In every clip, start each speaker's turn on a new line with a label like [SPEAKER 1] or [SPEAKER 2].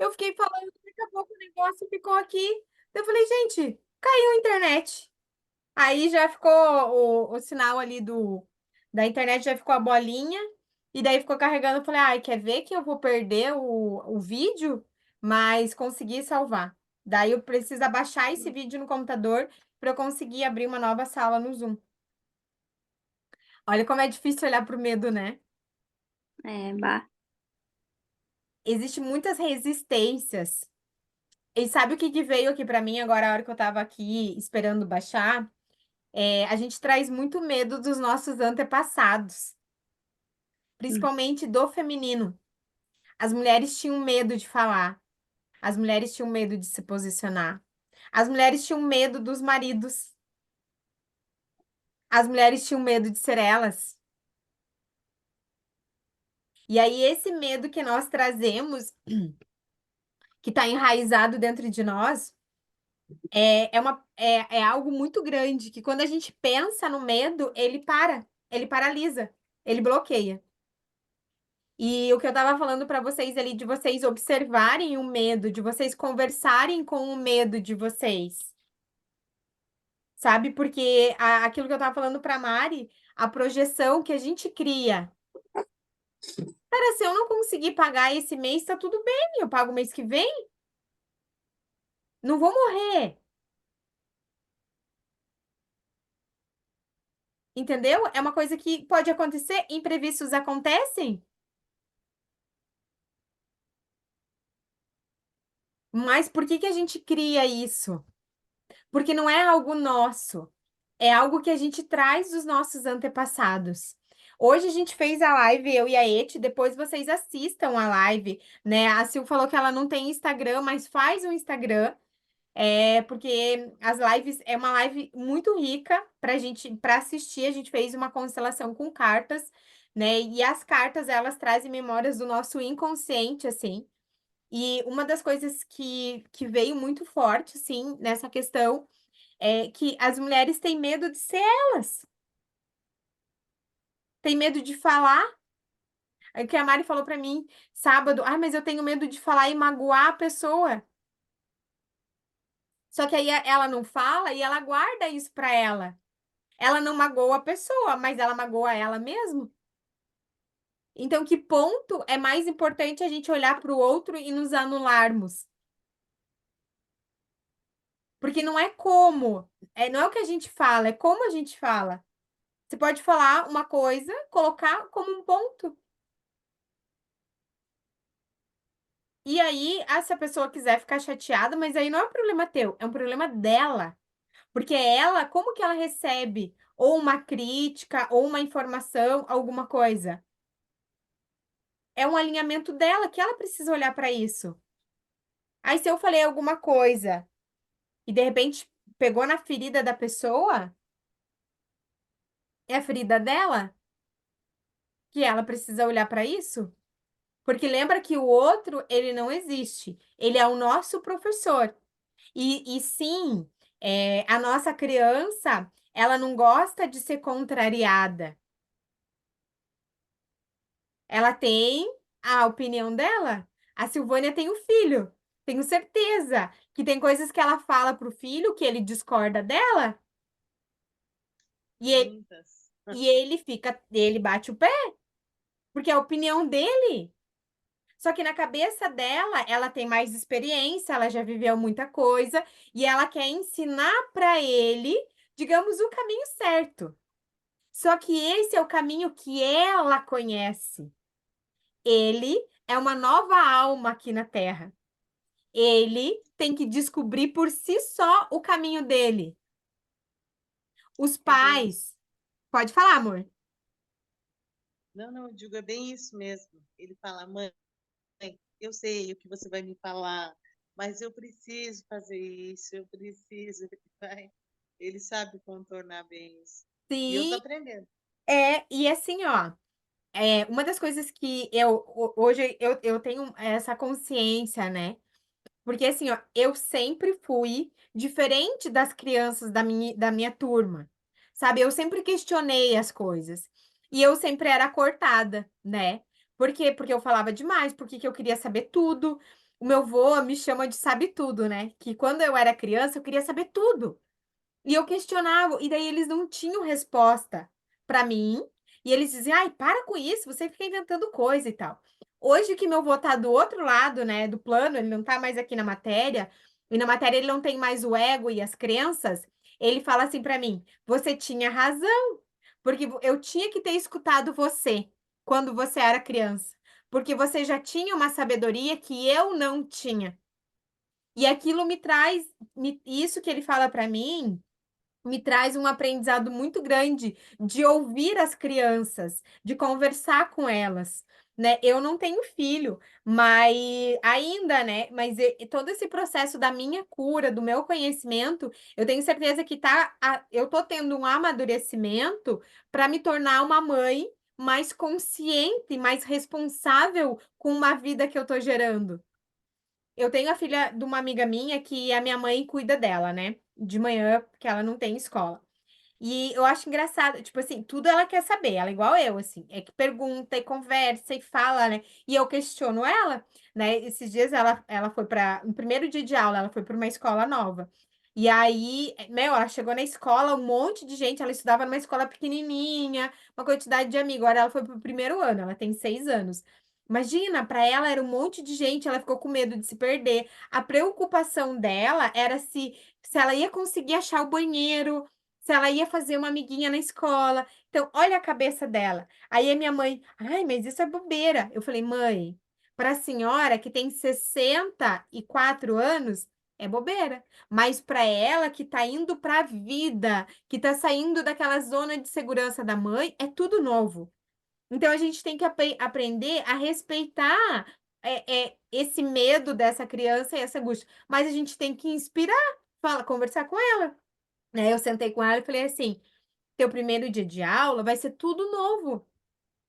[SPEAKER 1] Eu fiquei falando, daqui a pouco o negócio ficou aqui. Eu falei, gente, caiu a internet. Aí já ficou o sinal ali da internet, já ficou a bolinha. E daí ficou carregando. Eu falei, ai, quer ver que eu vou perder o vídeo? Mas consegui salvar. Daí eu preciso abaixar esse vídeo no computador para eu conseguir abrir uma nova sala no Zoom. Olha como é difícil olhar para o medo, né?
[SPEAKER 2] É, bah.
[SPEAKER 1] Existem muitas resistências. E sabe o que que veio aqui para mim agora, a hora que eu tava aqui esperando baixar? A gente traz muito medo dos nossos antepassados,
[SPEAKER 2] Hum.
[SPEAKER 1] principalmente do feminino. As mulheres tinham medo de falar, as mulheres tinham medo de se posicionar, as mulheres tinham medo dos maridos, as mulheres tinham medo de ser elas. E aí, esse medo que nós trazemos, que está enraizado dentro de nós, é algo muito grande, que quando a gente pensa no medo, ele paralisa, ele bloqueia. E o que eu estava falando para vocês ali, de vocês observarem o medo, de vocês conversarem com o medo de vocês, sabe? Porque aquilo que eu estava falando para Mari, a projeção que a gente cria. Cara, se eu não conseguir pagar esse mês, tá tudo bem, eu pago o mês que vem, não vou morrer, entendeu? É uma coisa que pode acontecer, imprevistos acontecem, mas por que que a gente cria isso? Porque não é algo nosso. É algo que a gente traz dos nossos antepassados. Hoje a gente fez a live, eu e a Eti, depois vocês assistam a live, né? A Sil falou que ela não tem Instagram, mas faz um Instagram, porque as lives é uma live muito rica pra gente, para assistir. A gente fez uma constelação com cartas, né? E as cartas, elas trazem memórias do nosso inconsciente, assim. E uma das coisas que veio muito forte, assim, nessa questão é que as mulheres têm medo de ser elas. Tem medo de falar. É que a Mari falou pra mim sábado, mas eu tenho medo de falar e magoar a pessoa. Só que aí ela não fala e ela guarda isso pra ela. Ela não magoa a pessoa, mas ela magoa ela mesmo. Então, que ponto é mais importante a gente olhar para o outro e nos anularmos? Porque não é como, não é o que a gente fala, é como a gente fala. Você pode falar uma coisa, colocar como um ponto. E aí, se a pessoa quiser ficar chateada, mas aí não é um problema teu, é um problema dela. Porque ela, como que ela recebe ou uma crítica, ou uma informação, alguma coisa? É um alinhamento dela que ela precisa olhar para isso. Aí, se eu falei alguma coisa e de repente pegou na ferida da pessoa, é a ferida dela que ela precisa olhar para isso? Porque lembra que o outro, ele não existe. Ele é o nosso professor. E sim, a nossa criança, ela não gosta de ser contrariada. Ela tem a opinião dela. A Silvânia tem o filho. Tenho certeza que tem coisas que ela fala pro filho que ele discorda dela e ele,
[SPEAKER 3] Muitas.
[SPEAKER 1] e ele bate o pé, porque é a opinião dele. Só que na cabeça dela, ela tem mais experiência, ela já viveu muita coisa e ela quer ensinar para ele, digamos, o caminho certo. Só que esse é o caminho que ela conhece. Ele é uma nova alma aqui na Terra. Ele tem que descobrir por si só o caminho dele. Os
[SPEAKER 3] É bem.
[SPEAKER 1] pais. Pode falar, amor.
[SPEAKER 3] Não, não, eu digo, é bem isso mesmo. Ele fala, mãe, eu sei o que você vai me falar, mas eu preciso fazer isso, eu preciso. Ele sabe contornar bem isso. E eu tô
[SPEAKER 1] Sim,
[SPEAKER 3] aprendendo.
[SPEAKER 1] e assim, ó. Uma das coisas que hoje eu tenho essa consciência, né? Porque assim, ó, eu sempre fui diferente das crianças da minha turma, sabe? Eu sempre questionei as coisas. E eu sempre era cortada, né? Por quê? Porque eu falava demais, porque que eu queria saber tudo. o meu vô me chama de sabe tudo, né? Que quando eu era criança, eu queria saber tudo. E eu questionava, e daí eles não tinham resposta para mim, e eles diziam, ai, para com isso, você fica inventando coisa e tal. Hoje que meu avô tá do outro lado, né, do plano, ele não tá mais aqui na matéria, e na matéria ele não tem mais o ego e as crenças, ele fala assim para mim, você tinha razão, porque eu tinha que ter escutado você quando você era criança, porque você já tinha uma sabedoria que eu não tinha. E aquilo me traz, isso que ele fala para mim, me traz um aprendizado muito grande de ouvir as crianças, de conversar com elas, né? Eu não tenho filho, mas ainda, né? Mas todo esse processo da minha cura, do meu conhecimento, eu tenho certeza que eu tô tendo um amadurecimento para me tornar uma mãe mais consciente, mais responsável com uma vida que eu tô gerando. Eu tenho a filha de uma amiga minha que a minha mãe cuida dela, né? De manhã, porque ela não tem escola. E eu acho engraçado, tipo assim, tudo ela quer saber, ela é igual eu, assim, é que pergunta e conversa e fala, né? E eu questiono ela, né? Esses dias ela foi para, no primeiro dia de aula, ela foi para uma escola nova. E aí, meu, ela chegou na escola, um monte de gente, ela estudava numa escola pequenininha, uma quantidade de amigos. Agora ela foi pro primeiro ano, ela tem 6 anos. Imagina, para ela era um monte de gente, ela ficou com medo de se perder. A preocupação dela era se ela ia conseguir achar o banheiro, se ela ia fazer uma amiguinha na escola. Então, olha a cabeça dela. Aí a minha mãe, ai, mas isso é bobeira. Eu falei, mãe, para a senhora que tem 64 anos, é bobeira. Mas para ela que está indo para a vida, que está saindo daquela zona de segurança da mãe, é tudo novo. Então, a gente tem que aprender a respeitar esse medo dessa criança e essa angústia. Mas a gente tem que inspirar, conversar com ela, né? Eu sentei com ela e falei assim: teu primeiro dia de aula vai ser tudo novo.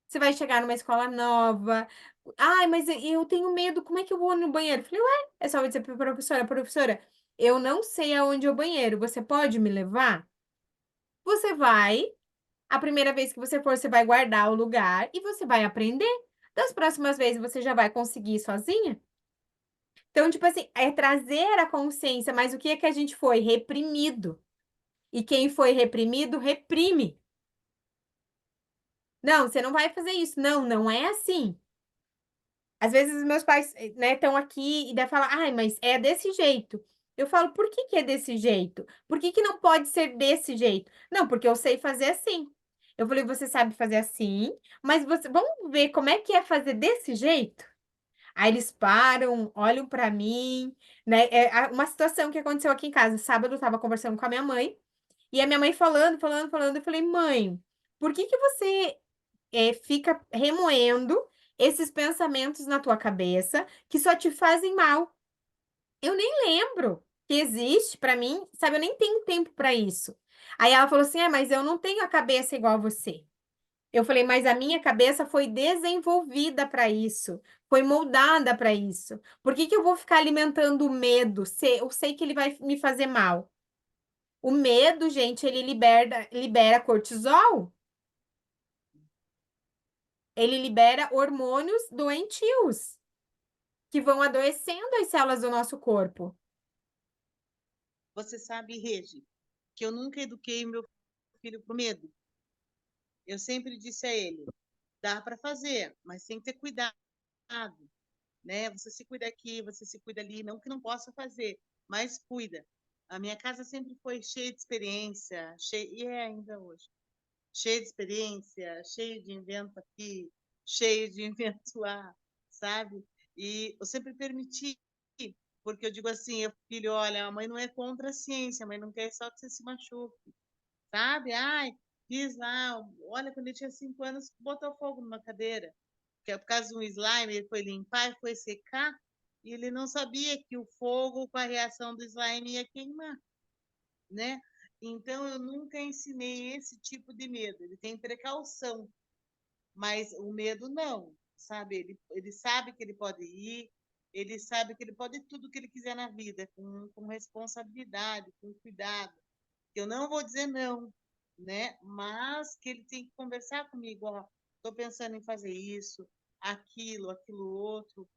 [SPEAKER 1] Você vai chegar numa escola nova. Ai, mas eu tenho medo, como é que eu vou no banheiro? Eu falei, ué, é só dizer para professora, professora, eu não sei aonde é o banheiro, você pode me levar? Você vai, a primeira vez que você for, você vai guardar o lugar e você vai aprender. Das próximas vezes você já vai conseguir ir sozinha. Então, tipo assim, é trazer a consciência, mas o que é que a gente foi? Reprimido. E quem foi reprimido, reprime. Não, você não vai fazer isso. Não, não é assim. Às vezes os meus pais, né, estão aqui e daí falam, ai, mas é desse jeito. Eu falo, por que que é desse jeito? Por que que não pode ser desse jeito? Não, porque eu sei fazer assim. Eu falei, você sabe fazer assim, mas vamos ver como é que é fazer desse jeito? Aí eles param, olham pra mim, né? Uma situação que aconteceu aqui em casa. Sábado eu tava conversando com a minha mãe, e a minha mãe falando, falando, falando. Eu falei, mãe, por que que você fica remoendo esses pensamentos na tua cabeça que só te fazem mal? Eu nem lembro que existe pra mim, sabe? Eu nem tenho tempo pra isso. Aí ela falou assim: mas eu não tenho a cabeça igual a você. Eu falei, mas a minha cabeça foi desenvolvida para isso, foi moldada para isso. Por que que eu vou ficar alimentando o medo se eu sei que ele vai me fazer mal? O medo, gente, ele libera cortisol. Ele libera hormônios doentios que vão adoecendo as células do nosso corpo.
[SPEAKER 3] Você sabe, Regi, que eu nunca eduquei meu filho com medo. Eu sempre disse a ele, dá para fazer, mas tem que ter cuidado, né? Você se cuida aqui, você se cuida ali, não que não possa fazer, mas cuida. A minha casa sempre foi cheia de experiência, e é ainda hoje, cheia de experiência, cheio de invento aqui, cheio de invento lá, sabe? E eu sempre permiti, porque eu digo assim, filho, olha, a mãe não é contra a ciência, a mãe não quer só que você se machuque, sabe? Ai, diz lá, olha, quando ele tinha 5 anos, botou fogo numa cadeira, que é por causa de um slime, ele foi limpar e foi secar, e ele não sabia que o fogo, com a reação do slime, ia queimar, né? Então, eu nunca ensinei esse tipo de medo. Ele tem precaução, mas o medo não, sabe? Ele sabe que ele pode ir, ele sabe que ele pode tudo que ele quiser na vida, com responsabilidade, com cuidado. Eu não vou dizer não, né? Mas que ele tem que conversar comigo, ó, estou pensando em fazer isso, aquilo outro.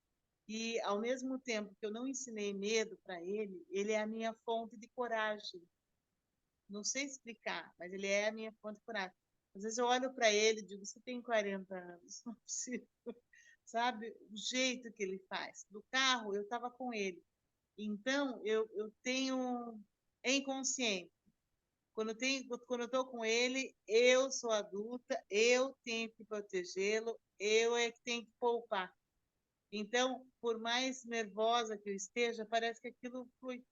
[SPEAKER 3] E, ao mesmo tempo que eu não ensinei medo para ele é a minha fonte de coragem. Não sei explicar, mas ele é a minha fonte de coragem. Às vezes eu olho para ele e digo, você tem 40 anos, não é possível. Sabe? O jeito que ele faz. Do carro, eu estava com ele. Então, eu tenho... É inconsciente. Quando eu estou com ele, eu sou adulta, eu tenho que protegê-lo, eu é que tenho que poupar. Então, por mais nervosa que eu esteja, parece que aquilo foi,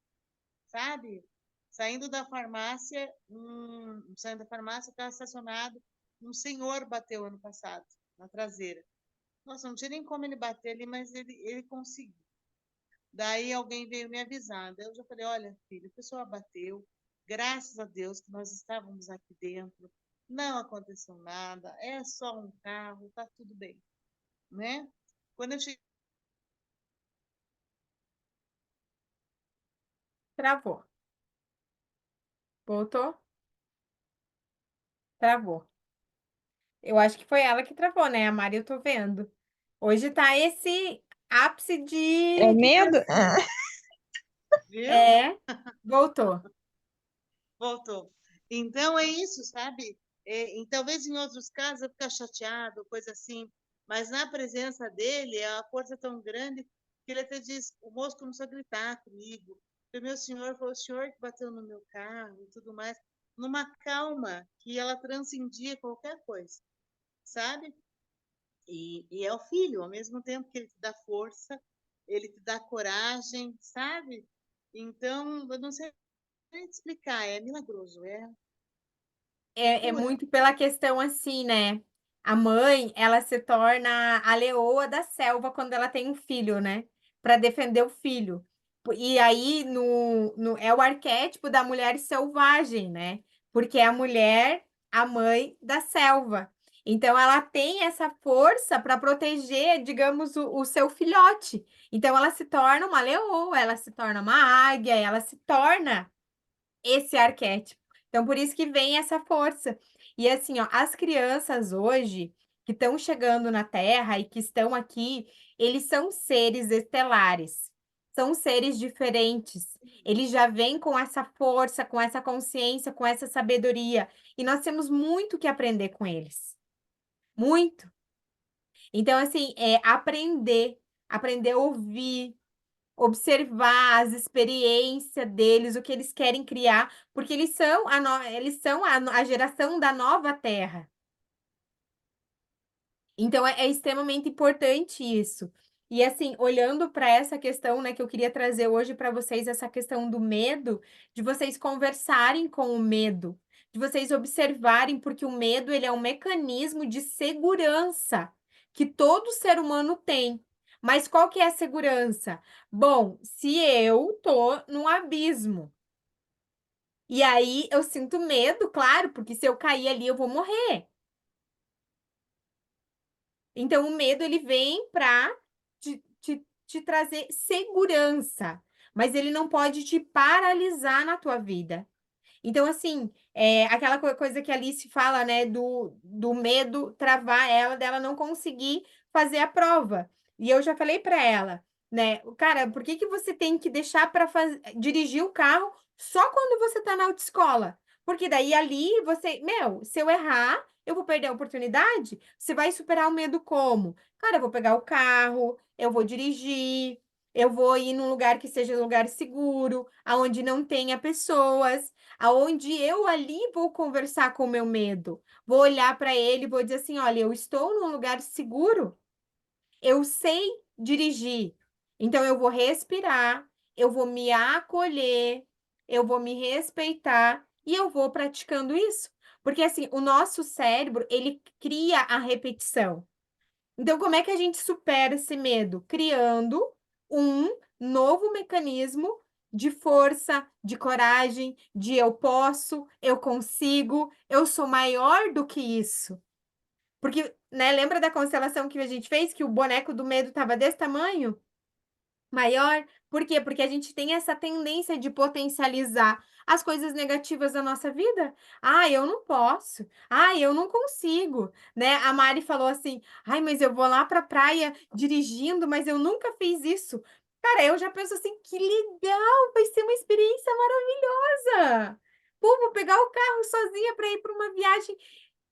[SPEAKER 3] sabe? Saindo da farmácia, estava estacionado, um senhor bateu ano passado, na traseira. Nossa, não tinha nem como ele bater ali, mas ele conseguiu. Daí alguém veio me avisar. Daí eu já falei, olha, filho, a pessoa bateu, graças a Deus que nós estávamos aqui dentro, não aconteceu nada, é só um carro, tá tudo bem, né? Quando eu cheguei,
[SPEAKER 1] Travou. Voltou? Travou. Eu acho que foi ela que travou, né? A Mari, eu tô vendo. Hoje tá esse ápice
[SPEAKER 4] É
[SPEAKER 1] de
[SPEAKER 4] medo?
[SPEAKER 3] viu?
[SPEAKER 1] É, voltou.
[SPEAKER 3] Voltou. Então é isso, sabe? Talvez em outros casos eu ficar chateado, coisa assim, mas na presença dele, a força é tão grande que ele até diz, o moço começou a gritar comigo. O meu senhor foi o senhor que bateu no meu carro e tudo mais, numa calma que ela transcendia qualquer coisa, sabe? E é o filho, ao mesmo tempo que ele te dá força, ele te dá coragem, sabe? Então, eu não sei nem te explicar, é milagroso, é
[SPEAKER 1] É
[SPEAKER 3] cura.
[SPEAKER 1] muito pela questão assim, né? A mãe, ela se torna a leoa da selva quando ela tem um filho, né? Para defender o filho. E aí é o arquétipo da mulher selvagem, né? Porque é a mulher, a mãe da selva. Então ela tem essa força para proteger, digamos, o seu filhote. Então ela se torna uma leoa, ela se torna uma águia, ela se torna esse arquétipo. Então, por isso que vem essa força. E assim, ó, as crianças hoje que estão chegando na Terra e que estão aqui, eles são seres estelares. São seres diferentes. Eles já vêm com essa força, com essa consciência, com essa sabedoria. E nós temos muito que aprender com eles. Muito. Então, assim, aprender a ouvir, observar as experiências deles, o que eles querem criar, porque eles são a geração da nova Terra. Então é extremamente importante isso. E assim, olhando para essa questão, né, que eu queria trazer hoje para vocês, essa questão do medo, de vocês conversarem com o medo, de vocês observarem, porque o medo ele é um mecanismo de segurança que todo ser humano tem. Mas qual que é a segurança? Bom, se eu tô num abismo, e aí eu sinto medo, claro, porque se eu cair ali eu vou morrer. Então, o medo ele vem para te trazer segurança, mas ele não pode te paralisar na tua vida. Então, assim, aquela coisa que a Alice fala, né, do medo travar ela, dela não conseguir fazer a prova. E eu já falei para ela, né, cara, por que que você tem que deixar para dirigir o carro só quando você tá na autoescola? Porque daí ali você, meu, se eu errar, eu vou perder a oportunidade? Você vai superar o medo como? Cara, eu vou pegar o carro, eu vou dirigir, eu vou ir num lugar que seja um lugar seguro, aonde não tenha pessoas, aonde eu ali vou conversar com o meu medo. Vou olhar para ele e vou dizer assim: olha, eu estou num lugar seguro, eu sei dirigir. Então eu vou respirar, eu vou me acolher, eu vou me respeitar e eu vou praticando isso. Porque assim, o nosso cérebro, ele cria a repetição. Então, como é que a gente supera esse medo? Criando um novo mecanismo de força, de coragem, de eu posso, eu consigo, eu sou maior do que isso. Porque, né, lembra da constelação que a gente fez, que o boneco do medo estava desse tamanho? maior. Por quê? Porque a gente tem essa tendência de potencializar as coisas negativas da nossa vida. "Ai, eu não posso. Ai, eu não consigo", né. A Mari falou assim: "Ai, mas eu vou lá pra praia dirigindo, mas eu nunca fiz isso". Cara, eu já penso assim: "Que legal, vai ser uma experiência maravilhosa. Pô, vou pegar o carro sozinha para ir para uma viagem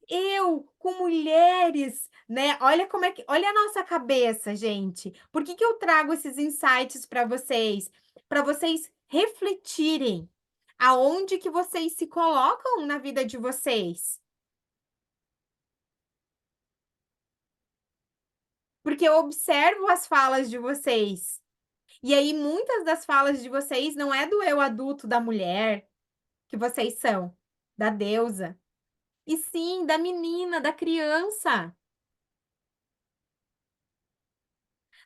[SPEAKER 1] eu, com mulheres, né, olha como é que olha a nossa cabeça, gente. Por que que eu trago esses insights para vocês? Para vocês refletirem aonde que vocês se colocam na vida de vocês. Porque eu observo as falas de vocês. E aí muitas das falas de vocês não é do eu adulto da mulher que vocês são, da deusa, e sim da menina, da criança.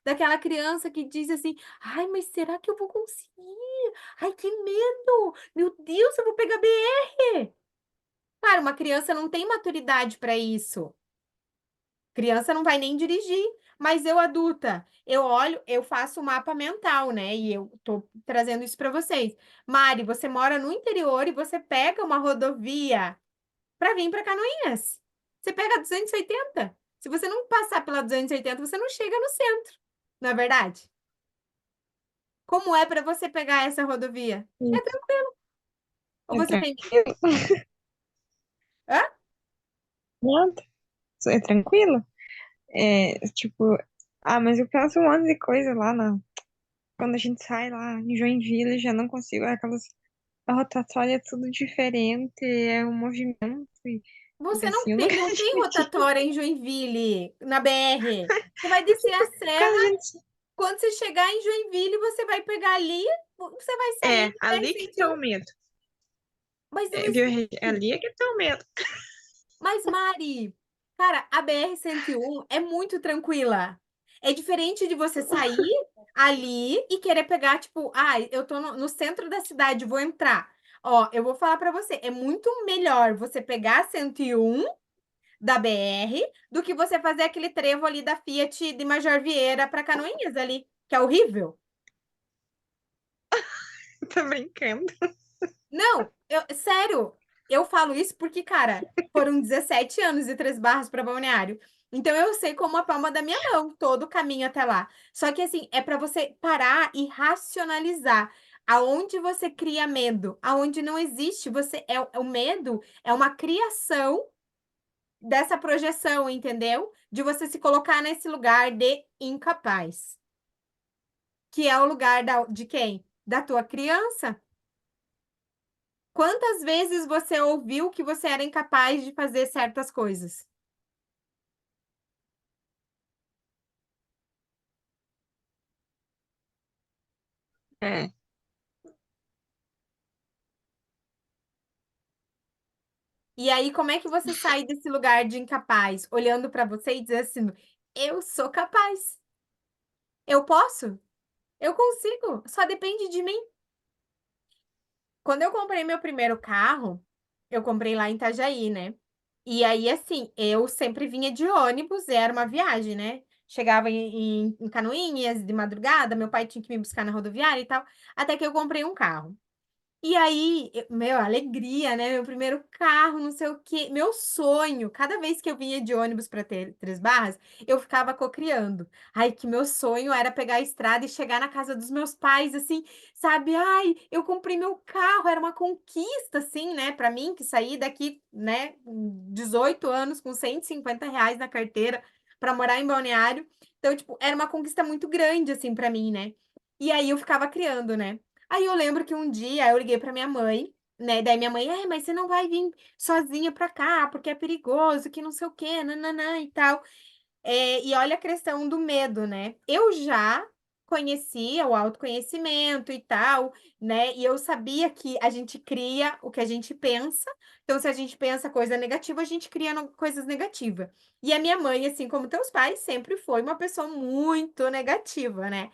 [SPEAKER 1] Daquela criança que diz assim: "Ai, mas será que eu vou conseguir? Ai, que medo! Meu Deus, eu vou pegar BR". Claro, uma criança não tem maturidade para isso. Criança não vai nem dirigir, mas eu adulta, eu olho, eu faço o mapa mental, né, e eu tô trazendo isso para vocês. Mari, você mora no interior e você pega uma rodovia para vir para Canoinhas. Você pega a 280. Se você não passar pela 280, você não chega no centro, não é verdade? Como é para você pegar essa rodovia? É
[SPEAKER 2] Isso.
[SPEAKER 1] tranquilo. Ou
[SPEAKER 2] É
[SPEAKER 1] você tem
[SPEAKER 2] tranquilo.
[SPEAKER 1] hã?
[SPEAKER 2] Nada. É tranquilo? É, tipo, mas eu penso um monte de coisa lá quando a gente sai lá em Joinville, já não consigo, a rotatória é tudo diferente, é um movimento, e
[SPEAKER 1] Você
[SPEAKER 2] assim, eu nunca
[SPEAKER 1] não tem
[SPEAKER 2] admiti.
[SPEAKER 1] rotatória em Joinville, na BR. Você vai descer a
[SPEAKER 2] Quando a
[SPEAKER 1] serra,
[SPEAKER 2] gente,
[SPEAKER 1] quando você chegar em Joinville, você vai pegar ali, você vai sair da
[SPEAKER 2] ali que tá o
[SPEAKER 1] BR-101.
[SPEAKER 2] medo.
[SPEAKER 1] Mas não
[SPEAKER 2] Viu?
[SPEAKER 1] existe.
[SPEAKER 2] Ali é que tá o medo.
[SPEAKER 1] Mas Mari, cara, a BR-101 é muito tranquila. É diferente de você sair ali e querer pegar, tipo, eu tô no centro da cidade, vou entrar. Ó, eu vou falar pra você, é muito melhor você pegar a 101 da BR do que você fazer aquele trevo ali da Fiat de Major Vieira para Canoinhas ali, que é horrível.
[SPEAKER 2] Tá brincando.
[SPEAKER 1] Não, sério, eu falo isso porque, cara, foram 17 anos de Três Barras para Balneário. Então eu sei como a palma da minha mão todo o caminho até lá. Só que assim, é para você parar e racionalizar. Aonde você cria medo, aonde não existe, você o medo é uma criação dessa projeção, entendeu? De você se colocar nesse lugar de incapaz, que é o lugar de quem? Da tua criança. Quantas vezes você ouviu que você era incapaz de fazer certas coisas?
[SPEAKER 2] É,
[SPEAKER 1] E aí, como é que você sai desse lugar de incapaz, olhando para você e dizer assim: eu sou capaz, eu posso, eu consigo, só depende de mim. Quando eu comprei meu primeiro carro, eu comprei lá em Itajaí, né? E aí, assim, eu sempre vinha de ônibus, era uma viagem, né? Chegava em Canoinhas de madrugada, meu pai tinha que me buscar na rodoviária e tal, até que eu comprei um carro. E aí, meu, alegria, né? Meu primeiro carro, não sei o quê. Meu sonho, cada vez que eu vinha de ônibus para ter Três Barras, eu ficava cocriando. Ai, que meu sonho era pegar a estrada e chegar na casa dos meus pais, assim, sabe? Ai, eu comprei meu carro, era uma conquista, assim, né? Para mim, que saí daqui, né, com 18 anos, com R$ 150 na carteira, para morar em Balneário. Então, tipo, era uma conquista muito grande, assim, para mim, né? E aí eu ficava criando, né? Aí eu lembro que um dia eu liguei pra minha mãe, né? Daí minha mãe, mas você não vai vir sozinha pra cá, porque é perigoso, que não sei o quê, nananã e tal. E olha a questão do medo, né? Eu já conhecia o autoconhecimento e tal, né? E eu sabia que a gente cria o que a gente pensa. Então, se a gente pensa coisa negativa, a gente cria coisas negativas. E a minha mãe, assim como teus pais, sempre foi uma pessoa muito negativa, né?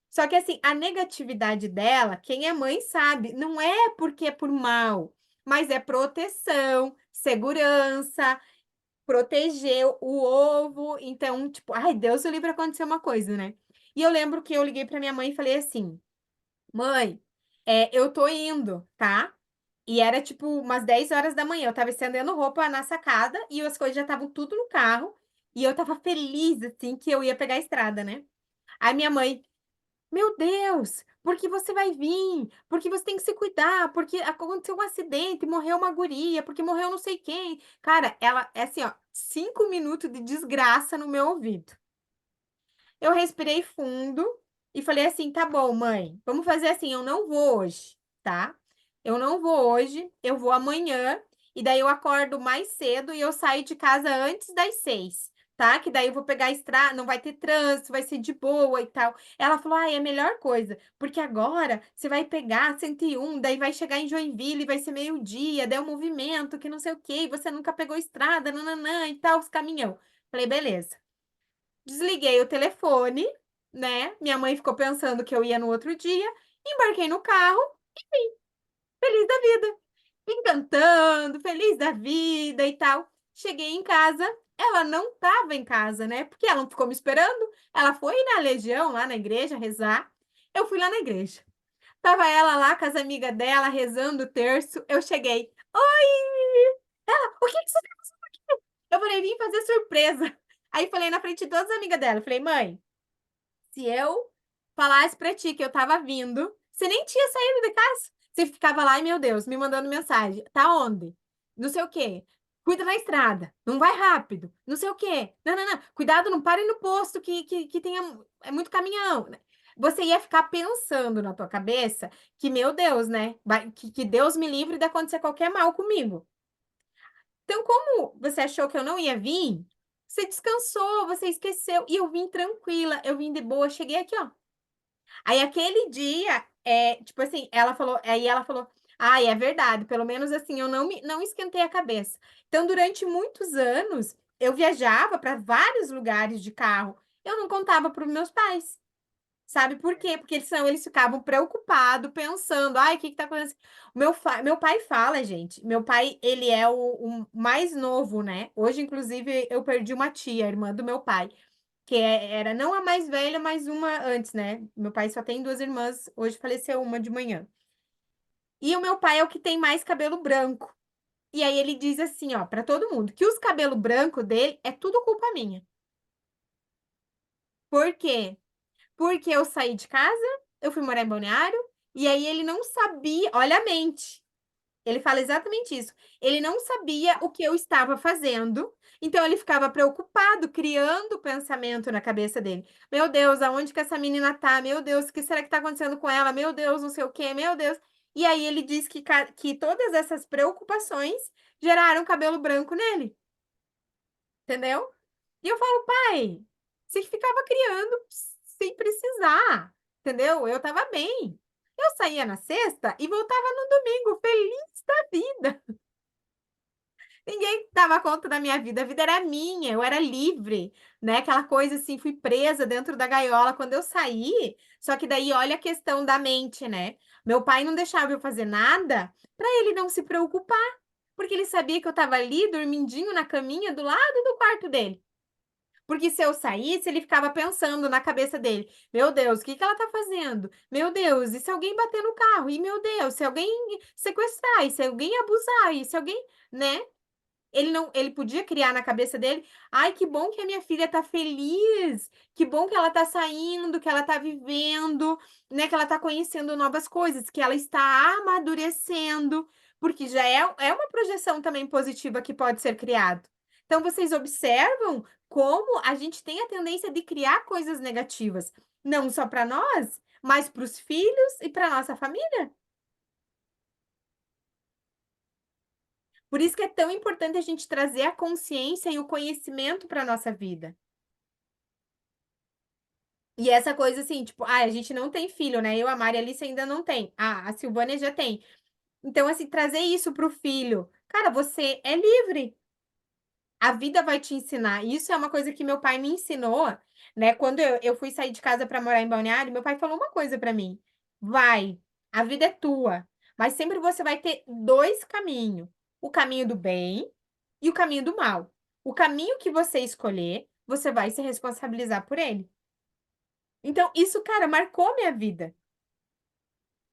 [SPEAKER 1] Só que assim, a negatividade dela, quem é mãe sabe, não é porque é por mal, mas é proteção, segurança, proteger o ovo. Então, tipo, ai, Deus o livre acontecer uma coisa, né? E eu lembro que eu liguei pra minha mãe e falei assim: mãe, eu tô indo, tá? E era tipo umas 10 horas da manhã. Eu tava estendendo roupa na sacada e as coisas já estavam tudo no carro. E eu tava feliz, assim, que eu ia pegar a estrada, né? Aí minha mãe, meu Deus, porque você vai vir? Porque você tem que se cuidar? Porque aconteceu um acidente, morreu uma guria, porque morreu não sei quem. Cara, ela, é assim, ó, 5 minutos de desgraça no meu ouvido. Eu respirei fundo e falei assim: tá bom, mãe, vamos fazer assim. Eu não vou hoje, tá? Eu não vou hoje, eu vou amanhã. E daí eu acordo mais cedo e eu saio de casa antes das 6, tá? Que daí eu vou pegar a estrada, não vai ter trânsito, vai ser de boa e tal. Ela falou: ah, é a melhor coisa, porque agora você vai pegar 101, daí vai chegar em Joinville, vai ser meio-dia, daí é um movimento que não sei o quê, e você nunca pegou estrada, nananã e tal, os caminhão. Falei, beleza. Desliguei o telefone, né? Minha mãe ficou pensando que eu ia no outro dia. Embarquei no carro, feliz da vida. Vim cantando, feliz da vida e tal. Cheguei em casa, ela não estava em casa, né? Porque ela não ficou me esperando. Ela foi na Legião, lá na igreja, rezar. Eu fui lá na igreja. Tava ela lá com as amigas dela, rezando o terço. Eu cheguei. Oi! Ela, o que que você tá fazendo aqui? Eu falei, vim fazer surpresa. Aí falei na frente de todas as amigas dela. Falei, mãe, se eu falasse pra ti que eu tava vindo, você nem tinha saído de casa. Você ficava lá, e meu Deus, me mandando mensagem. Tá onde? Não sei o quê. Cuida na estrada. Não vai rápido. Não sei o quê. Não, não, não. Cuidado, não pare no posto que tenha é muito caminhão. Você ia ficar pensando na tua cabeça que, meu Deus, né? Que Deus me livre de acontecer qualquer mal comigo. Então, como você achou que eu não ia vir, você descansou, você esqueceu. E eu vim tranquila, eu vim de boa. Cheguei aqui, ó. Aí aquele dia, tipo assim, ela falou, ai, é verdade, pelo menos assim, eu não esquentei a cabeça. Então, durante muitos anos, eu viajava para vários lugares de carro. Eu não contava para os meus pais. Sabe por quê? Porque eles ficavam preocupados, pensando, ai, o que que tá acontecendo? Meu pai fala, gente, meu pai, ele é o mais novo, né? Hoje, inclusive, eu perdi uma tia, irmã do meu pai, que era não a mais velha, mas uma antes, né? Meu pai só tem duas irmãs, hoje faleceu uma de manhã. E o meu pai é o que tem mais cabelo branco. E aí ele diz assim, ó, para todo mundo, que os cabelos brancos dele é tudo culpa minha. Por quê? Porque eu saí de casa, eu fui morar em Balneário, e aí ele não sabia, olha a mente. Ele fala exatamente isso. Ele não sabia o que eu estava fazendo, então ele ficava preocupado, criando pensamento na cabeça dele. Meu Deus, aonde que essa menina tá? Meu Deus, o que será que tá acontecendo com ela? Meu Deus, não sei o quê, meu Deus. E aí ele diz que todas essas preocupações geraram cabelo branco nele, entendeu? E eu falo, pai, você ficava criando sem precisar, entendeu? Eu tava bem. Eu saía na sexta e voltava no domingo, feliz da vida. Ninguém dava conta da minha vida, a vida era minha, eu era livre, né? Aquela coisa assim, fui presa dentro da gaiola quando eu saí. Só que daí olha a questão da mente, né? Meu pai não deixava eu fazer nada para ele não se preocupar, porque ele sabia que eu estava ali dormindinho na caminha do lado do quarto dele. Porque se eu saísse, ele ficava pensando na cabeça dele: meu Deus, o que que ela tá fazendo? Meu Deus, e se alguém bater no carro? E meu Deus, se alguém sequestrar? E se alguém abusar? E se alguém, né? Ele não, ele podia criar na cabeça dele: ai, que bom que a minha filha tá feliz, que bom que ela tá saindo, que ela tá vivendo, né? Que ela tá conhecendo novas coisas, que ela está amadurecendo, porque já é uma projeção também positiva que pode ser criado. Então, vocês observam como a gente tem a tendência de criar coisas negativas, não só para nós, mas para os filhos e para nossa família. Por isso que é tão importante a gente trazer a consciência e o conhecimento para a nossa vida. E essa coisa assim, tipo, a gente não tem filho, né? Eu, a Mari, a Alice ainda não tem. A Silvânia já tem. Então, assim, trazer isso pro filho. Cara, você é livre. A vida vai te ensinar. Isso é uma coisa que meu pai me ensinou, né? Quando eu fui sair de casa para morar em Balneário, meu pai falou uma coisa para mim. Vai, a vida é tua. Mas sempre você vai ter dois caminhos. O caminho do bem e o caminho do mal. O caminho que você escolher, você vai se responsabilizar por ele. Então, isso, cara, marcou minha vida.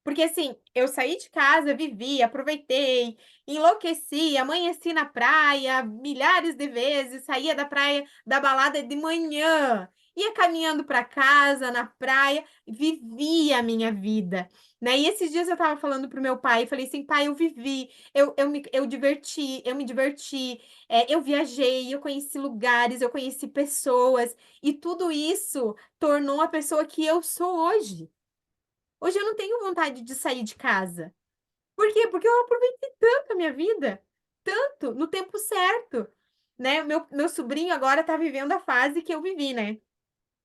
[SPEAKER 1] Porque assim, eu saí de casa, vivi, aproveitei, enlouqueci, amanheci na praia milhares de vezes, saía da praia, da balada de manhã, ia caminhando para casa, na praia, vivia a minha vida, né? E esses dias eu tava falando pro meu pai, falei assim, pai, eu vivi, eu me diverti, eu viajei, eu conheci lugares, eu conheci pessoas, e tudo isso tornou a pessoa que eu sou hoje. Hoje eu não tenho vontade de sair de casa. Por quê? Porque eu aproveitei tanto a minha vida, tanto, no tempo certo, né? Meu sobrinho agora tá vivendo a fase que eu vivi, né?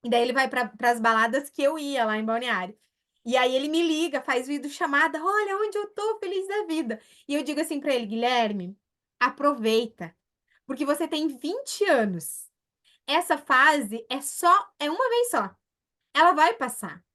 [SPEAKER 1] E daí ele vai para as baladas que eu ia lá em Balneário. E aí ele me liga, faz videochamada, olha onde eu tô, feliz da vida. E eu digo assim para ele, Guilherme, aproveita, porque você tem 20 anos. Essa fase é uma vez só. Ela vai passar.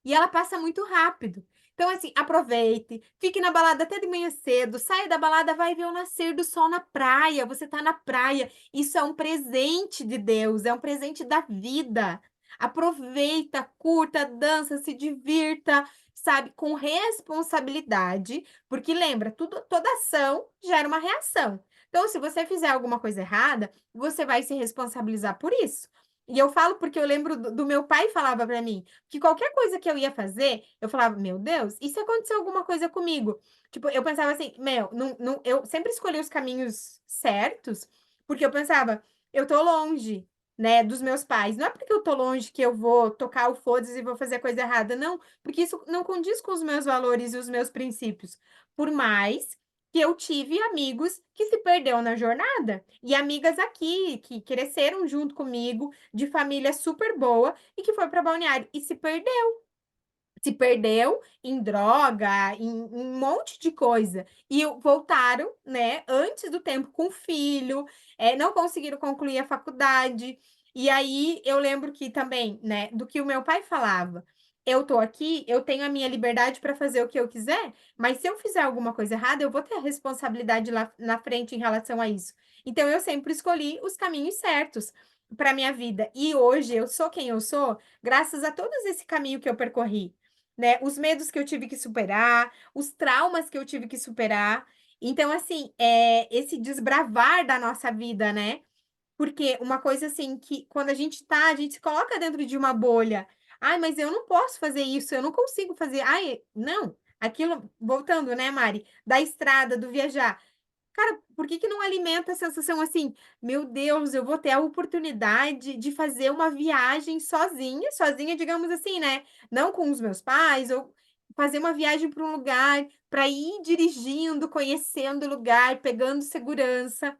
[SPEAKER 1] E ela passa muito rápido. Então, assim, aproveite, fique na balada até de manhã cedo, saia da balada, vai ver o nascer do sol na praia. Você tá na praia. Isso é um presente de Deus, é um presente da vida. Aproveita, curta, dança, se divirta, sabe, com responsabilidade, porque lembra, toda ação gera uma reação. Então, se você fizer alguma coisa errada, você vai se responsabilizar por isso. E eu falo porque eu lembro do meu pai falava para mim que qualquer coisa que eu ia fazer, eu falava, meu Deus, e se acontecer alguma coisa comigo? Tipo, eu pensava assim, meu, eu sempre escolhi os caminhos certos, porque eu pensava, eu tô longe, né, dos meus pais. Não é porque eu tô longe que eu vou tocar o foda-se e vou fazer coisa errada, não, porque isso não condiz com os meus valores e os meus princípios. Por mais que eu tive amigos que se perdeu na jornada e amigas aqui que cresceram junto comigo, de família super boa e que foi para Balneário e se perdeu em droga, em um monte de coisa. E voltaram, né, antes do tempo com filho, não conseguiram concluir a faculdade. E aí eu lembro que também, né, do que o meu pai falava. Eu tô aqui, eu tenho a minha liberdade para fazer o que eu quiser, mas se eu fizer alguma coisa errada, eu vou ter a responsabilidade lá na frente em relação a isso. Então eu sempre escolhi os caminhos certos para minha vida. E hoje eu sou quem eu sou, graças a todo esse caminho que eu percorri, né? Os medos que eu tive que superar, os traumas que eu tive que superar. Então, assim, esse desbravar da nossa vida, né? Porque uma coisa assim que quando a gente se coloca dentro de uma bolha. Ai, mas eu não posso fazer isso, eu não consigo fazer. Ai, não. Aquilo, voltando, né, Mari? Da estrada, do viajar. Cara, por que que não alimenta a sensação assim? Meu Deus, eu vou ter a oportunidade de fazer uma viagem sozinha, sozinha, digamos assim, né? Não com os meus pais, ou fazer uma viagem para um lugar, para ir dirigindo, conhecendo o lugar, pegando segurança.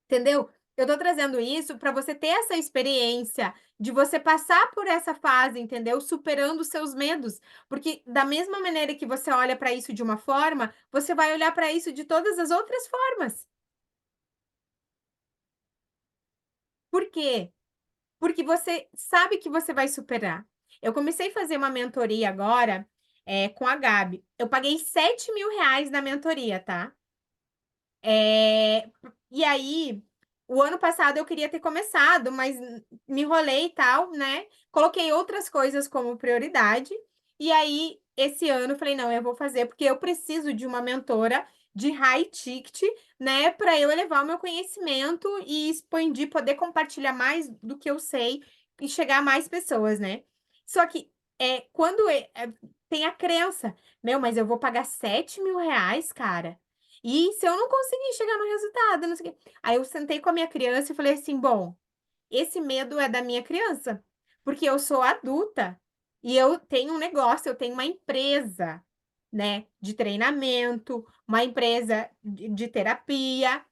[SPEAKER 1] Entendeu? Eu tô trazendo isso para você ter essa experiência de você passar por essa fase, entendeu? Superando os seus medos, porque da mesma maneira que você olha para isso de uma forma, você vai olhar para isso de todas as outras formas. Por quê? Porque você sabe que você vai superar. Eu comecei a fazer uma mentoria agora, com a Gabi. Eu paguei R$ 7.000 na mentoria, tá? É, e aí, o ano passado eu queria ter começado, mas me enrolei e tal, né? Coloquei outras coisas como prioridade. E aí, esse ano, eu falei, não, eu vou fazer, porque eu preciso de uma mentora de high ticket, né? Para eu elevar o meu conhecimento e expandir, poder compartilhar mais do que eu sei e chegar a mais pessoas, né? Só que quando tem a crença, meu, mas eu vou pagar R$ 7.000, cara. E se eu não conseguir chegar no resultado, não sei o quê. Aí eu sentei com a minha criança e falei assim: bom, esse medo é da minha criança, porque eu sou adulta e eu tenho um negócio, eu tenho uma empresa, né, de treinamento, uma empresa de terapia.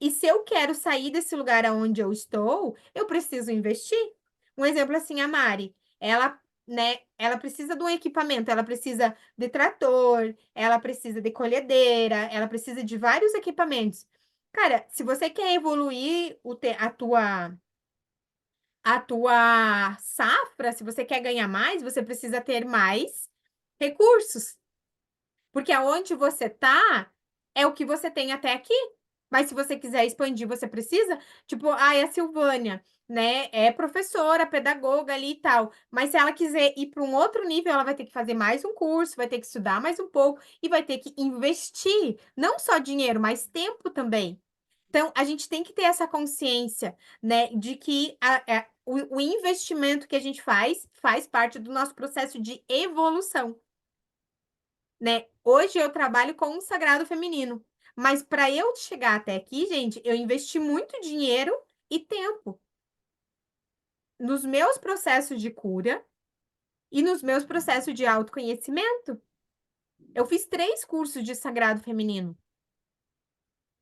[SPEAKER 1] E se eu quero sair desse lugar onde eu estou, eu preciso investir. Um exemplo assim, a Mari, ela, né, ela precisa de um equipamento, ela precisa de trator, ela precisa de colhedeira, ela precisa de vários equipamentos. Cara, se você quer evoluir a tua safra, se você quer ganhar mais, você precisa ter mais recursos. Porque aonde você tá é o que você tem até aqui. Mas se você quiser expandir, você precisa. Tipo, ai, a Silvânia. né, é professora, pedagoga ali e tal. Mas se ela quiser ir para um outro nível, ela vai ter que fazer mais um curso, vai ter que estudar mais um pouco e vai ter que investir, não só dinheiro, mas tempo também. Então, a gente tem que ter essa consciência, né, de que o investimento que a gente faz parte do nosso processo de evolução, né? Hoje eu trabalho com o sagrado feminino, mas para eu chegar até aqui, gente, eu investi muito dinheiro e tempo nos meus processos de cura e nos meus processos de autoconhecimento. Eu fiz 3 cursos de sagrado feminino.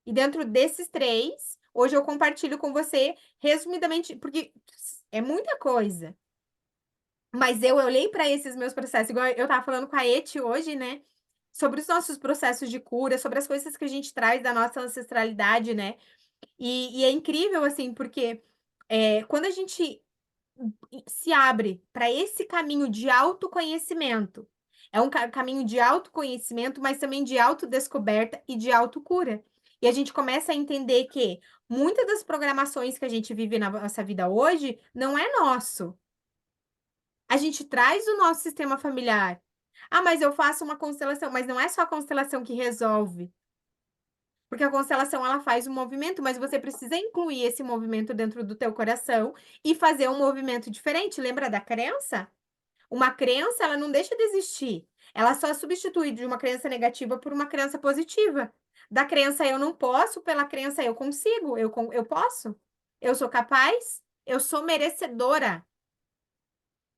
[SPEAKER 1] E dentro desses 3, hoje eu compartilho com você, resumidamente, porque é muita coisa. Mas eu olhei para esses meus processos, igual eu estava falando com a Eti hoje, né? Sobre os nossos processos de cura, sobre as coisas que a gente traz da nossa ancestralidade, né? E é incrível, assim, porque quando a gente se abre para esse caminho de autoconhecimento. É um caminho de autoconhecimento, mas também de autodescoberta e de autocura. E a gente começa a entender que muitas das programações que a gente vive na nossa vida hoje não é nosso. A gente traz o nosso sistema familiar. Ah, mas eu faço uma constelação, mas não é só a constelação que resolve. Porque a constelação ela faz um movimento, mas você precisa incluir esse movimento dentro do teu coração e fazer um movimento diferente. Lembra da crença? Uma crença, ela não deixa de existir. Ela só substitui de uma crença negativa por uma crença positiva. Da crença eu não posso, pela crença eu consigo, eu posso. Eu sou capaz, eu sou merecedora.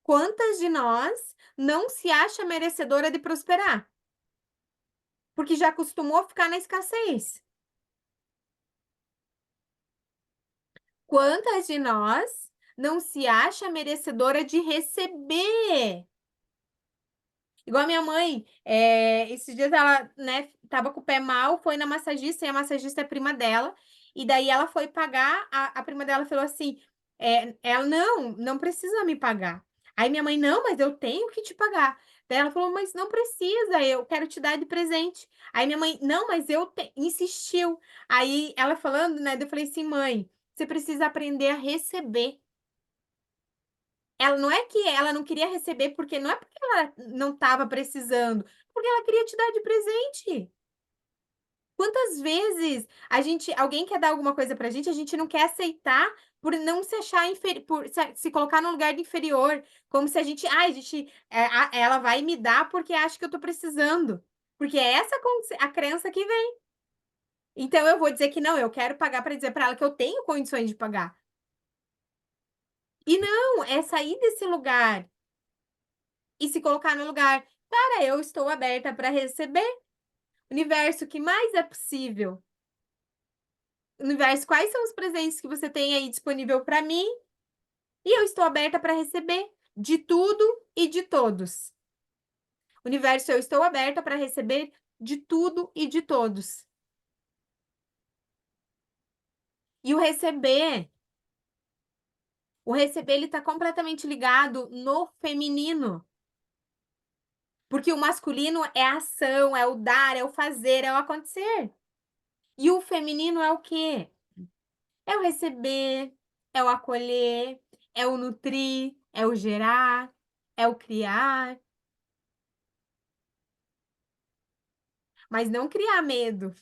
[SPEAKER 1] Quantas de nós não se acha merecedora de prosperar? Porque já acostumou a ficar na escassez. Quantas de nós não se acha merecedora de receber? Igual a minha mãe, esses dias ela, né, tava com o pé mal, foi na massagista, e a massagista é prima dela, e daí ela foi pagar, a prima dela falou assim, ela, não precisa me pagar. Aí minha mãe, não, mas eu tenho que te pagar. Daí ela falou, mas não precisa, eu quero te dar de presente. Aí minha mãe, não, mas insistiu. Aí ela falando, né, eu falei assim, mãe, você precisa aprender a receber. Ela não é que ela não queria receber, porque não é porque ela não estava precisando, porque ela queria te dar de presente. Quantas vezes alguém quer dar alguma coisa pra gente, a gente não quer aceitar por não se achar por se colocar no lugar de inferior, como se a gente, ela vai me dar porque acha que eu tô precisando. Porque é essa a crença que vem. Então eu vou dizer que não, eu quero pagar para dizer para ela que eu tenho condições de pagar. E não, é sair desse lugar e se colocar no lugar. Cara, eu estou aberta para receber. Universo, o que mais é possível? Universo, quais são os presentes que você tem aí disponível para mim? E eu estou aberta para receber de tudo e de todos. Universo, eu estou aberta para receber de tudo e de todos. E o receber ele está completamente ligado no feminino. Porque o masculino é a ação, é o dar, é o fazer, é o acontecer. E o feminino é o quê? É o receber, é o acolher, é o nutrir, é o gerar, é o criar. Mas não criar medo,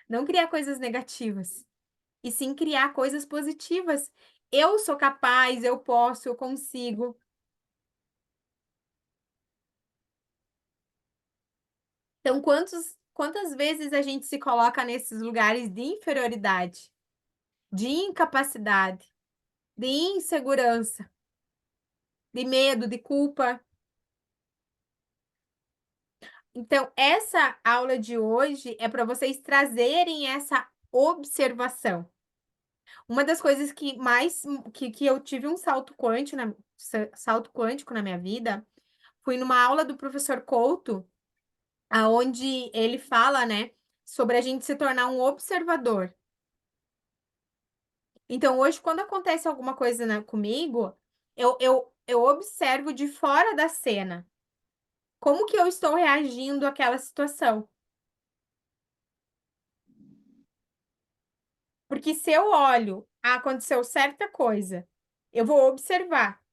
[SPEAKER 1] não criar coisas negativas, e sim criar coisas positivas. Eu sou capaz, eu posso, eu consigo. Então, quantas vezes a gente se coloca nesses lugares de inferioridade, de incapacidade, de insegurança, de medo, de culpa? Então, essa aula de hoje é para vocês trazerem essa observação. Uma das coisas que mais que eu tive um salto quântico na minha vida foi numa aula do professor Couto, aonde ele fala, né, sobre a gente se tornar um observador. Então, hoje, quando acontece alguma coisa, né, comigo, eu observo de fora da cena. Como que eu estou reagindo àquela situação? Porque se eu olho aconteceu certa coisa, eu vou observar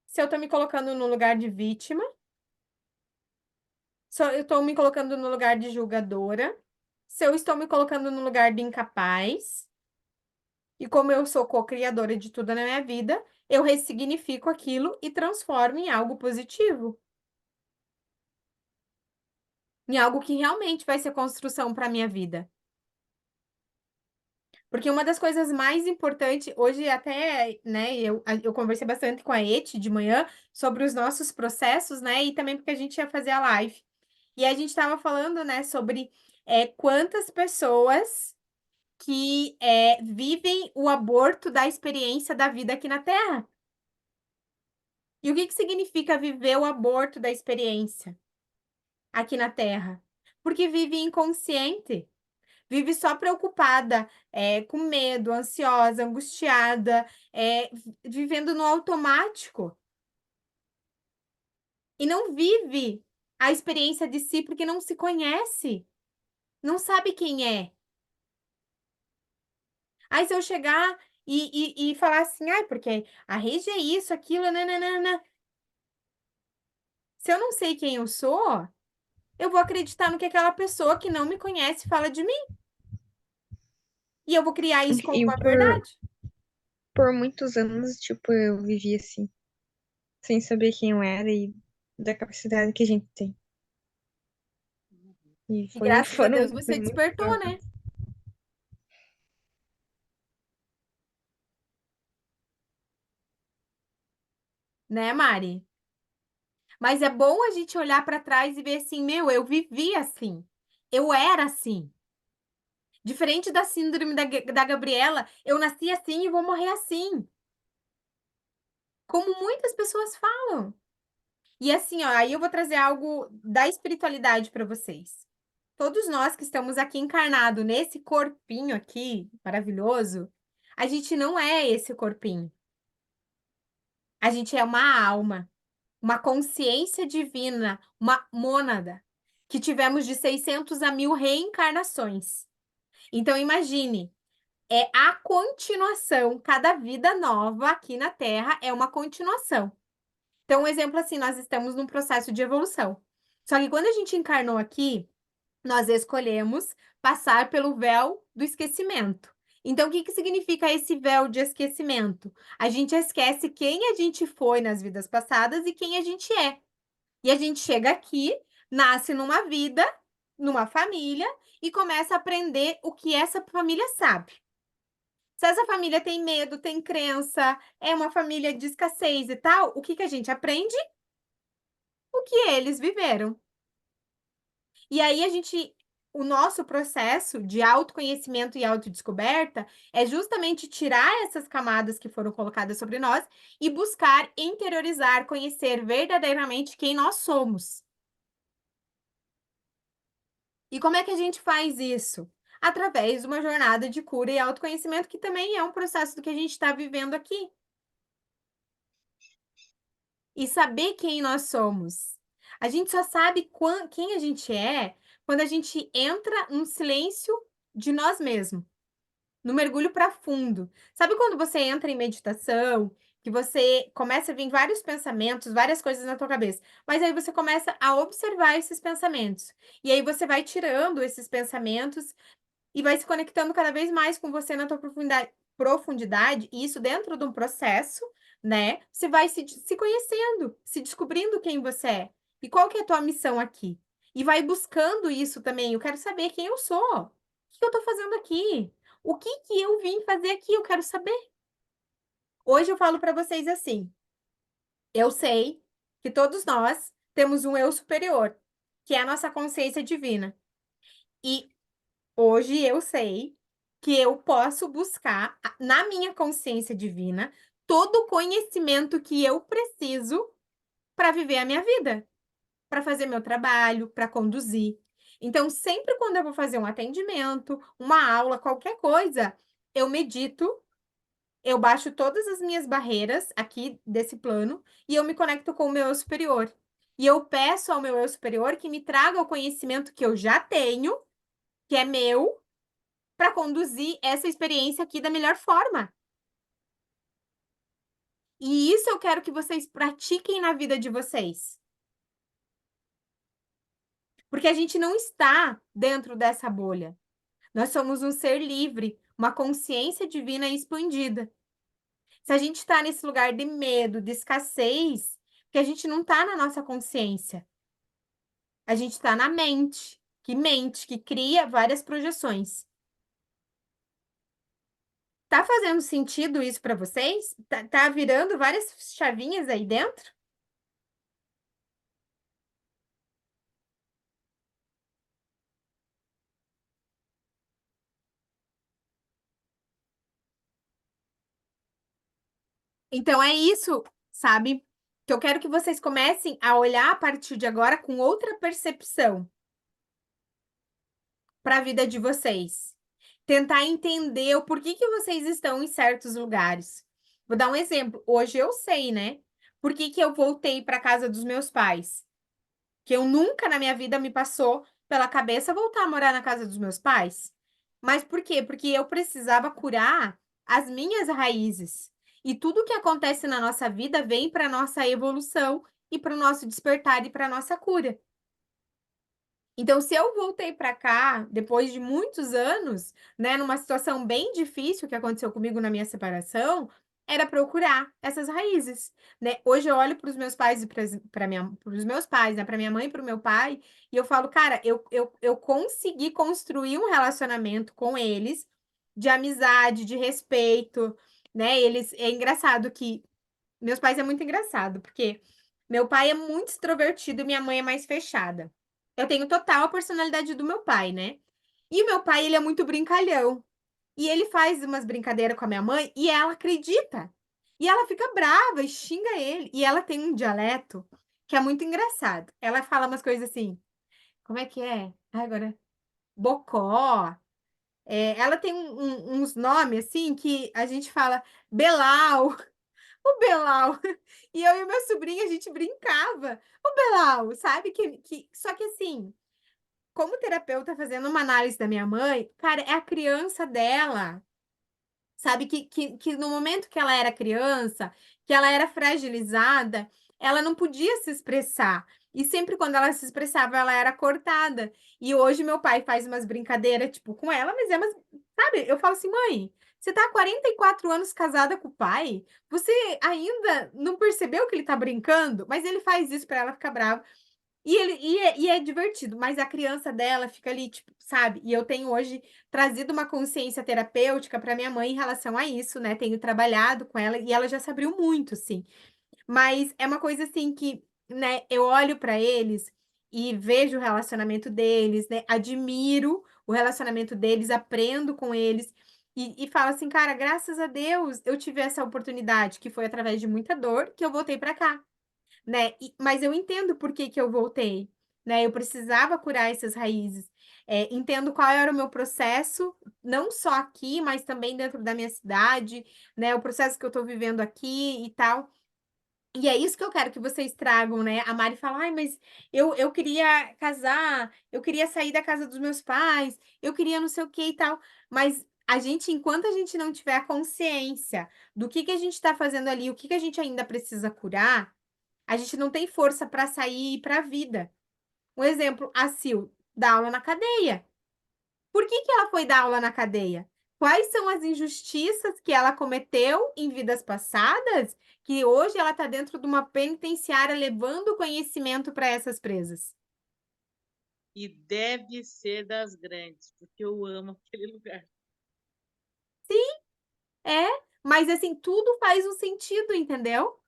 [SPEAKER 1] se eu tô me colocando no lugar de vítima, se eu tô me colocando no lugar de julgadora, se eu estou me colocando no lugar de incapaz, e como eu sou co-criadora de tudo na minha vida, eu ressignifico aquilo e transformo em algo positivo, em algo que realmente vai ser construção para minha vida. Porque uma das coisas mais importantes, hoje até, né, eu conversei bastante com a Eti de manhã sobre os nossos processos, né, e também porque a gente ia fazer a live. E a gente estava falando, né, sobre quantas pessoas que vivem o aborto da experiência da vida aqui na Terra. E o que que significa viver o aborto da experiência aqui na Terra? Porque vive inconsciente. Vive só preocupada, com medo, ansiosa, angustiada, vivendo no automático. E não vive a experiência de si porque não se conhece, não sabe quem é. Aí se eu chegar e falar assim, ai, porque a Reigi é isso, aquilo, nananana. Se eu não sei quem eu sou, eu vou acreditar no que aquela pessoa que não me conhece fala de mim. E eu vou criar isso como
[SPEAKER 2] E
[SPEAKER 1] uma verdade.
[SPEAKER 2] por muitos anos, tipo, eu vivi assim, sem saber quem eu era e da capacidade que a gente tem. E
[SPEAKER 1] E graças a Deus
[SPEAKER 2] foi
[SPEAKER 1] você
[SPEAKER 2] muito
[SPEAKER 1] despertou, né?
[SPEAKER 2] anos.
[SPEAKER 1] Né, Mari? Mas é bom a gente olhar para trás e ver assim, meu, eu vivi assim. Eu era assim. Diferente da síndrome da Gabriela, eu nasci assim e vou morrer assim. Como muitas pessoas falam. E assim, ó, aí eu vou trazer algo da espiritualidade para vocês. Todos nós que estamos aqui encarnados nesse corpinho aqui, maravilhoso, a gente não é esse corpinho. A gente é uma alma, uma consciência divina, uma mônada, que tivemos de 600 a 1000 reencarnações. Então, imagine, é a continuação, cada vida nova aqui na Terra é uma continuação. Então, um exemplo assim, nós estamos num processo de evolução. Só que quando a gente encarnou aqui, nós escolhemos passar pelo véu do esquecimento. Então, o que que significa esse véu de esquecimento? A gente esquece quem a gente foi nas vidas passadas e quem a gente é. E a gente chega aqui, nasce numa vida, numa família e começa a aprender o que essa família sabe. Se essa família tem medo, tem crença, é uma família de escassez e tal, o que que a gente aprende? O que eles viveram. E aí o nosso processo de autoconhecimento e autodescoberta é justamente tirar essas camadas que foram colocadas sobre nós e buscar interiorizar, conhecer verdadeiramente quem nós somos. E como é que a gente faz isso? Através de uma jornada de cura e autoconhecimento, que também é um processo do que a gente está vivendo aqui. E saber quem nós somos. A gente só sabe quem a gente é quando a gente entra num silêncio de nós mesmos, no mergulho profundo. Sabe quando você entra em meditação, que você começa a vir vários pensamentos, várias coisas na tua cabeça, mas aí você começa a observar esses pensamentos. E aí você vai tirando esses pensamentos e vai se conectando cada vez mais com você na tua profundidade, e isso dentro de um processo, né? Você vai se conhecendo, se descobrindo quem você é. E qual que é a tua missão aqui? E vai buscando isso também. Eu quero saber quem eu sou. O que eu tô fazendo aqui? O que que eu vim fazer aqui? Eu quero saber. Hoje eu falo para vocês assim: eu sei que todos nós temos um eu superior, que é a nossa consciência divina. E hoje eu sei que eu posso buscar na minha consciência divina todo o conhecimento que eu preciso para viver a minha vida, para fazer meu trabalho, para conduzir. Então, sempre quando eu vou fazer um atendimento, uma aula, qualquer coisa, eu medito, eu baixo todas as minhas barreiras aqui desse plano e eu me conecto com o meu eu superior. E eu peço ao meu eu superior que me traga o conhecimento que eu já tenho, que é meu, para conduzir essa experiência aqui da melhor forma. E isso eu quero que vocês pratiquem na vida de vocês. Porque a gente não está dentro dessa bolha. Nós somos um ser livre, uma consciência divina expandida. Se a gente está nesse lugar de medo, de escassez, que a gente não está na nossa consciência. A gente está na mente, que cria várias projeções. Tá fazendo sentido isso para vocês? Tá virando várias chavinhas aí dentro? Então é isso, sabe? Que eu quero que vocês comecem a olhar a partir de agora com outra percepção para a vida de vocês. Tentar entender o porquê que vocês estão em certos lugares. Vou dar um exemplo. Hoje eu sei, né? Por que que eu voltei para casa dos meus pais? Que eu nunca na minha vida me passou pela cabeça voltar a morar na casa dos meus pais. Mas por quê? Porque eu precisava curar as minhas raízes. E tudo que acontece na nossa vida vem para nossa evolução e para o nosso despertar e para nossa cura. Então, se eu voltei para cá depois de muitos anos, né, numa situação bem difícil que aconteceu comigo na minha separação, era procurar essas raízes, né? Hoje eu olho para os meus pais e para minha, para os meus pais, né, para minha mãe e para o meu pai, e eu falo, cara, eu consegui construir um relacionamento com eles de amizade, de respeito, né? Eles é engraçado que meus pais é muito engraçado, porque meu pai é muito extrovertido e minha mãe é mais fechada. Eu tenho total a personalidade do meu pai, né? E o meu pai, ele é muito brincalhão. E ele faz umas brincadeiras com a minha mãe e ela acredita. E ela fica brava e xinga ele. E ela tem um dialeto que é muito engraçado. Ela fala umas coisas assim, como é que é? Ai, agora, bocó. É, ela tem uns nomes assim que a gente fala Belau, o Belau. E eu e o meu sobrinho, a gente brincava. O Belau, sabe? Só que assim, como terapeuta fazendo uma análise da minha mãe, cara, é a criança dela, sabe? Que no momento que ela era criança, que ela era fragilizada, ela não podia se expressar. E sempre quando ela se expressava, ela era cortada. E hoje meu pai faz umas brincadeiras, tipo, com ela, mas é umas, sabe? Eu falo assim, mãe, você tá há 44 anos casada com o pai? Você ainda não percebeu que ele tá brincando? Mas ele faz isso para ela ficar brava. E é divertido, mas a criança dela fica ali, tipo, sabe? E eu tenho hoje trazido uma consciência terapêutica para minha mãe em relação a isso, né? Tenho trabalhado com ela e ela já se abriu muito, sim. Mas é uma coisa assim que, né, eu olho para eles e vejo o relacionamento deles, né? Admiro o relacionamento deles, aprendo com eles e falo assim, cara, graças a Deus eu tive essa oportunidade, que foi através de muita dor que eu voltei para cá, né? Mas eu entendo por que que eu voltei, né? Eu precisava curar essas raízes. Entendo qual era o meu processo, não só aqui, mas também dentro da minha cidade, né? O processo que eu estou vivendo aqui e tal. E é isso que eu quero que vocês tragam, né? A Mari fala, ai, mas eu queria casar, eu queria sair da casa dos meus pais, eu queria não sei o que e tal. Mas a gente, enquanto a gente não tiver a consciência do que a gente está fazendo ali, o que a gente ainda precisa curar, a gente não tem força para sair para a vida. Um exemplo, a Sil dá aula na cadeia. Por que que ela foi dar aula na cadeia? Quais são as injustiças que ela cometeu em vidas passadas que hoje ela está dentro de uma penitenciária levando conhecimento para essas presas?
[SPEAKER 3] E deve ser das grandes, porque eu amo aquele lugar.
[SPEAKER 1] É, mas assim, tudo faz um sentido, entendeu?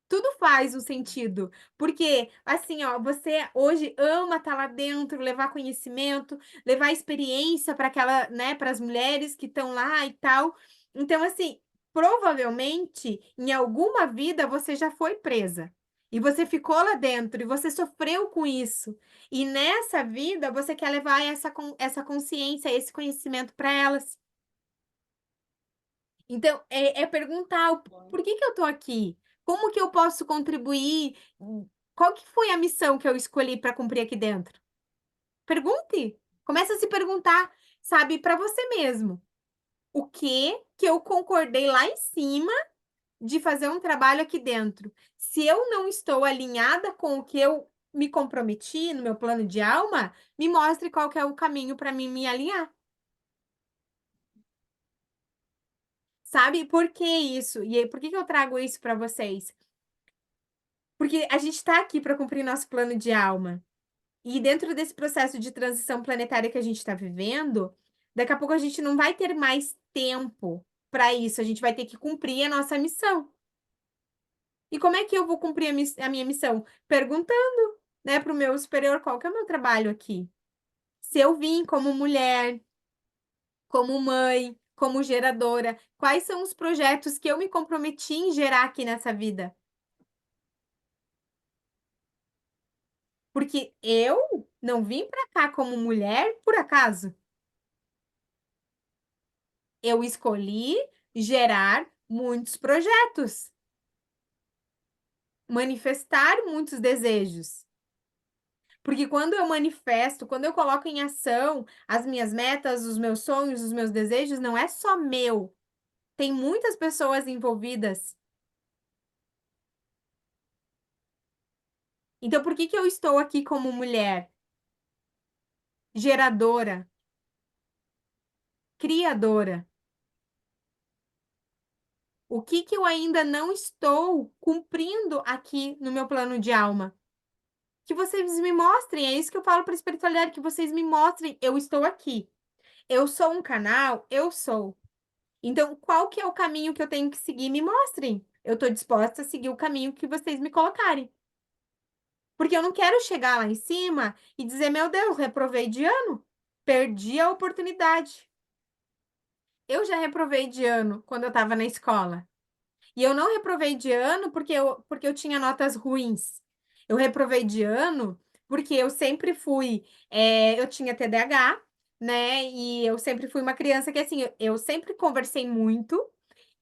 [SPEAKER 1] Tudo faz um sentido, porque assim, ó, você hoje ama estar lá dentro, levar conhecimento, levar experiência para aquela, né, para as mulheres que estão lá e tal. Então, assim, provavelmente em alguma vida você já foi presa. E você ficou lá dentro e você sofreu com isso. E nessa vida você quer levar essa consciência, esse conhecimento para elas. Então, é perguntar por que que eu estou aqui? Como que eu posso contribuir? Qual que foi a missão que eu escolhi para cumprir aqui dentro? Pergunte. Começa a se perguntar. sabe, para você mesmo. O que eu concordei lá em cima de fazer um trabalho aqui dentro. Se eu não estou alinhada com o que eu me comprometi no meu plano de alma, me mostre qual que é o caminho para mim me alinhar. Sabe por que isso? E aí, por que que eu trago isso para vocês? Porque a gente está aqui para cumprir nosso plano de alma. E dentro desse processo de transição planetária que a gente está vivendo, daqui a pouco a gente não vai ter mais tempo para isso, a gente vai ter que cumprir a nossa missão. E como é que eu vou cumprir a minha missão? Perguntando, né, para o meu superior qual que é o meu trabalho aqui. Se eu vim como mulher, como mãe, como geradora, quais são os projetos que eu me comprometi em gerar aqui nessa vida? Porque eu não vim para cá como mulher por acaso. Eu escolhi gerar muitos projetos, manifestar muitos desejos. Porque quando eu manifesto, quando eu coloco em ação as minhas metas, os meus sonhos, os meus desejos, não é só meu. Tem muitas pessoas envolvidas. Então, por que que eu estou aqui como mulher geradora, criadora? O que que eu ainda não estou cumprindo aqui no meu plano de alma? Que vocês me mostrem, é isso que eu falo para a espiritualidade, que vocês me mostrem, eu estou aqui. Eu sou um canal, eu sou. Então, qual que é o caminho que eu tenho que seguir? Me mostrem. Eu estou disposta a seguir o caminho que vocês me colocarem. Porque eu não quero chegar lá em cima e dizer, meu Deus, reprovei de ano, perdi a oportunidade. Eu já reprovei de ano quando eu estava na escola. E eu não reprovei de ano porque eu tinha notas ruins. Eu reprovei de ano porque eu sempre fui, eu tinha TDAH, né? E eu sempre fui uma criança que, assim, eu sempre conversei muito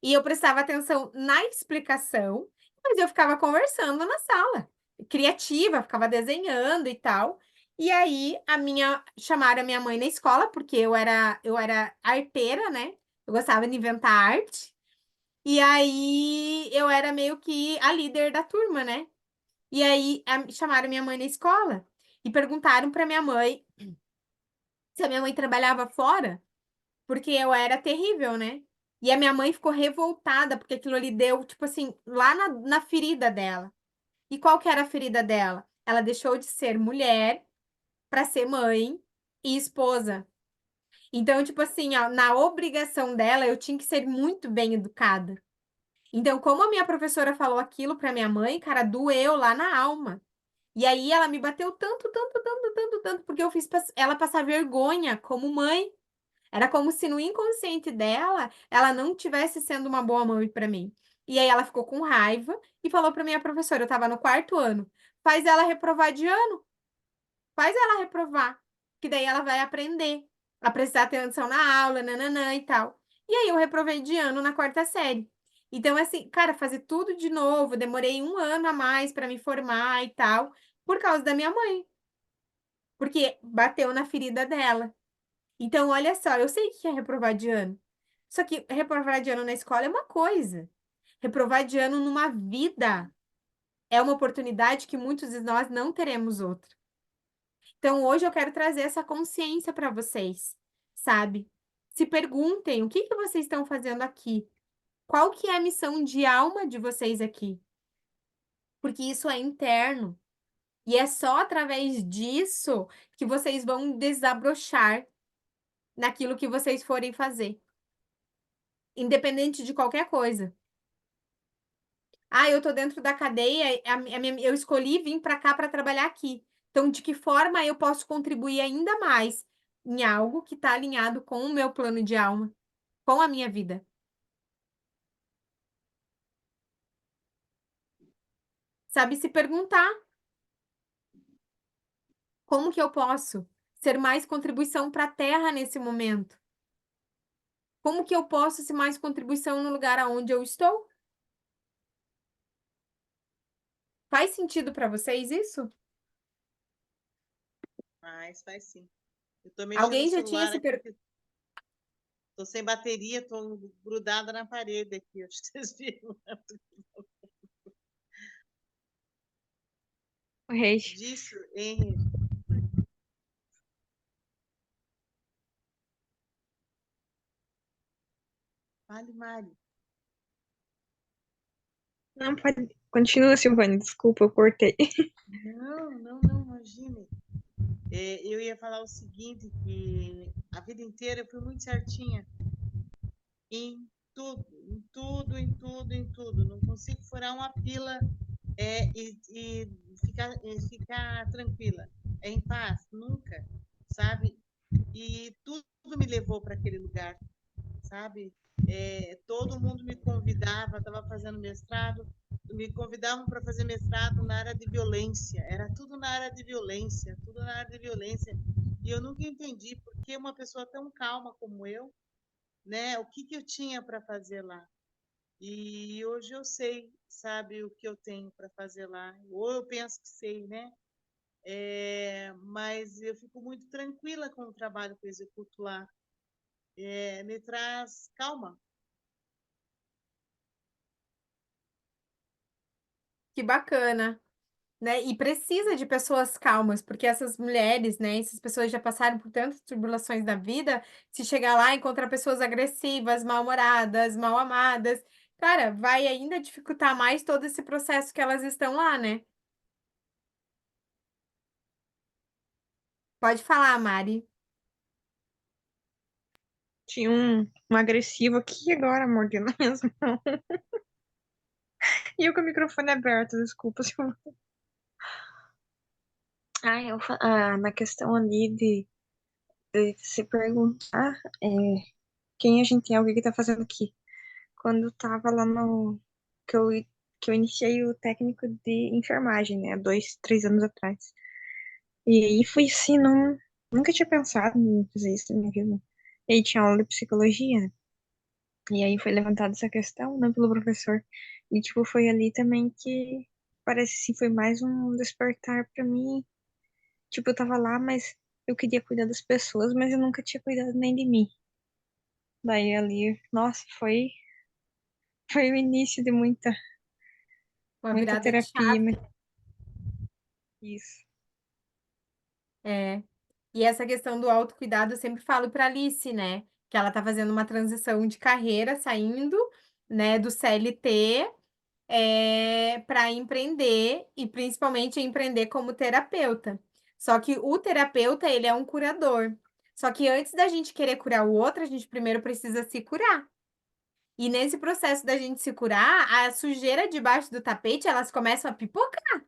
[SPEAKER 1] e eu prestava atenção na explicação, mas eu ficava conversando na sala, criativa, ficava desenhando e tal. E aí chamaram a minha mãe na escola porque eu era arteira, né? Eu gostava de inventar arte. E aí eu era meio que a líder da turma, né? E aí chamaram minha mãe na escola e perguntaram para minha mãe se a minha mãe trabalhava fora, porque eu era terrível, né? E a minha mãe ficou revoltada porque aquilo ali deu, tipo assim, lá na ferida dela. E qual que era a ferida dela? Ela deixou de ser mulher para ser mãe e esposa. Então, tipo assim, ó, na obrigação dela, eu tinha que ser muito bem educada. Então, como a minha professora falou aquilo para minha mãe, cara, doeu lá na alma. E aí ela me bateu tanto, tanto, tanto, tanto, tanto, porque eu fiz ela passar vergonha como mãe. Era como se no inconsciente dela, ela não tivesse sendo uma boa mãe para mim. E aí ela ficou com raiva e falou para minha professora, eu estava no quarto ano, faz ela reprovar de ano. Faz ela reprovar, que daí ela vai aprender a prestar atenção na aula, nananã e tal. E aí eu reprovei de ano na quarta série. Então, assim, cara, fazer tudo de novo, demorei um ano a mais para me formar e tal, por causa da minha mãe, porque bateu na ferida dela. Então, olha só, eu sei o que é reprovar de ano. Só que reprovar de ano na escola é uma coisa. Reprovar de ano numa vida é uma oportunidade que muitos de nós não teremos outra. Então, hoje eu quero trazer essa consciência para vocês, sabe? Se perguntem o que que vocês estão fazendo aqui? Qual que é a missão de alma de vocês aqui? Porque isso é interno. E é só através disso que vocês vão desabrochar naquilo que vocês forem fazer, independente de qualquer coisa. Ah, eu tô dentro da cadeia, eu escolhi vir para cá para trabalhar aqui. Então, de que forma eu posso contribuir ainda mais em algo que está alinhado com o meu plano de alma, com a minha vida? Sabe, se perguntar como que eu posso ser mais contribuição para a Terra nesse momento? Como que eu posso ser mais contribuição no lugar aonde eu estou? Faz sentido para vocês isso?
[SPEAKER 3] Mas faz sim. Eu tô mexendo no
[SPEAKER 1] Alguém já tinha
[SPEAKER 3] celular
[SPEAKER 1] se
[SPEAKER 3] aqui.
[SPEAKER 1] per...
[SPEAKER 3] Tô sem bateria, tô grudada na parede aqui, acho que vocês viram.
[SPEAKER 2] O rei.
[SPEAKER 3] Disso, hein? Fale, Mari.
[SPEAKER 2] Não, pode. Continua, Silvane. Desculpa, eu cortei.
[SPEAKER 3] Não, imagine. Eu ia falar o seguinte, que a vida inteira eu fui muito certinha em tudo, em tudo, em tudo, em tudo. Não consigo furar uma fila e ficar tranquila. É em paz, nunca, sabe? E tudo me levou para aquele lugar, sabe? Todo mundo me convidava, estava fazendo mestrado, me convidavam para fazer mestrado na área de violência, era tudo na área de violência, tudo na área de violência. E eu nunca entendi por que uma pessoa tão calma como eu, né? O que que eu tinha para fazer lá? E hoje eu sei, sabe, o que eu tenho para fazer lá. Ou eu penso que sei, né? Mas eu fico muito tranquila com o trabalho que eu executo lá. Me traz calma.
[SPEAKER 1] Que bacana, né? E precisa de pessoas calmas, porque essas mulheres, né? Essas pessoas já passaram por tantas tribulações da vida. Se chegar lá e encontrar pessoas agressivas, mal-humoradas, mal amadas, cara, vai ainda dificultar mais todo esse processo que elas estão lá, né? Pode falar, Mari.
[SPEAKER 2] Tinha um agressivo aqui agora, mordendo as minhas mãos. E eu com o microfone aberto, desculpa, Silvane. Na questão ali de se perguntar quem a gente é, o que que tá fazendo aqui. Quando eu tava lá no. Que eu, que eu iniciei o técnico de enfermagem, né? 2, 3 anos atrás. E aí foi assim, nunca tinha pensado em fazer isso na minha vida. E aí tinha aula de psicologia, né? E aí foi levantada essa questão, né, pelo professor. E, tipo, foi ali também que parece assim, foi mais um despertar pra mim. Tipo, eu tava lá, mas eu queria cuidar das pessoas, mas eu nunca tinha cuidado nem de mim. Daí ali, nossa, foi o início de
[SPEAKER 1] Uma
[SPEAKER 2] muita
[SPEAKER 1] virada de
[SPEAKER 2] terapia,
[SPEAKER 1] chave.
[SPEAKER 2] mas isso.
[SPEAKER 1] É. E essa questão do autocuidado, eu sempre falo para Alice, né? Que ela tá fazendo uma transição de carreira, saindo, né, do CLT, para empreender e principalmente empreender como terapeuta. Só que o terapeuta, ele é um curador. Só que antes da gente querer curar o outro, a gente primeiro precisa se curar. E nesse processo da gente se curar, a sujeira debaixo do tapete, elas começam a pipocar.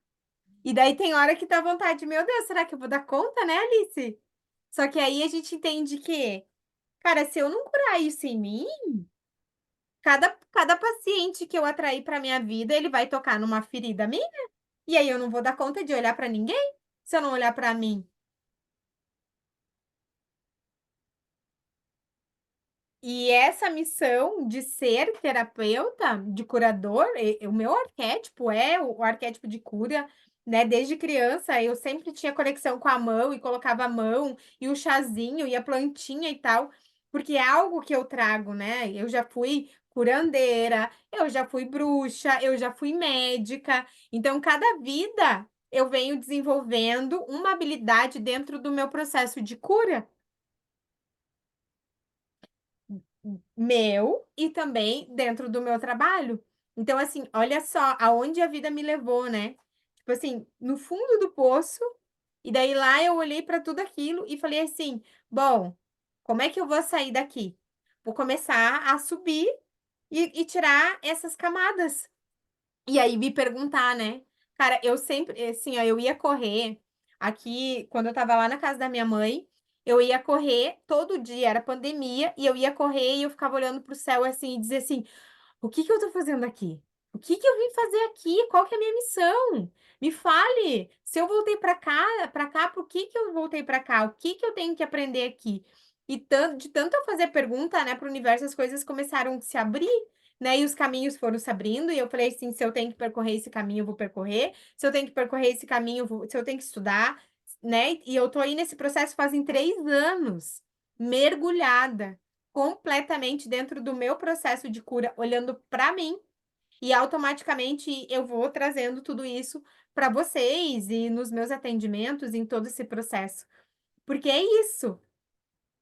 [SPEAKER 1] E daí tem hora que dá vontade, meu Deus, será que eu vou dar conta, né, Alice? Só que aí a gente entende que, cara, se eu não curar isso em mim, cada paciente que eu atrair para minha vida, ele vai tocar numa ferida minha, e aí eu não vou dar conta de olhar para ninguém se eu não olhar para mim. E essa missão de ser terapeuta, de curador, o meu arquétipo é o arquétipo de cura, né? Desde criança eu sempre tinha conexão com a mão e colocava a mão e o chazinho e a plantinha e tal, porque é algo que eu trago, né? Eu já fui curandeira, eu já fui bruxa, eu já fui médica. Então, cada vida eu venho desenvolvendo uma habilidade dentro do meu processo de cura. Meu e também dentro do meu trabalho. Então, assim, olha só aonde a vida me levou, né? Tipo assim, no fundo do poço, e daí lá eu olhei para tudo aquilo e falei assim: bom, como é que eu vou sair daqui? Vou começar a subir e tirar essas camadas. E aí me perguntar, né? Cara, eu sempre, assim, ó, eu ia correr aqui, quando eu tava lá na casa da minha mãe, eu ia correr todo dia, era pandemia, e eu ia correr e eu ficava olhando pro céu assim e dizia assim: o que que eu tô fazendo aqui? O que que eu vim fazer aqui? Qual que é a minha missão? Me fale. Se eu voltei para cá, por que que eu voltei para cá? O que que eu tenho que aprender aqui? E de tanto eu fazer pergunta, né, para o universo, as coisas começaram a se abrir, né? E os caminhos foram se abrindo, e eu falei assim, se eu tenho que percorrer esse caminho, eu vou percorrer. Se eu tenho que percorrer esse caminho, se eu tenho que estudar, né? E eu tô aí nesse processo fazem 3 anos, mergulhada completamente dentro do meu processo de cura, olhando para mim, e automaticamente eu vou trazendo tudo isso para vocês e nos meus atendimentos, em todo esse processo. Porque é isso,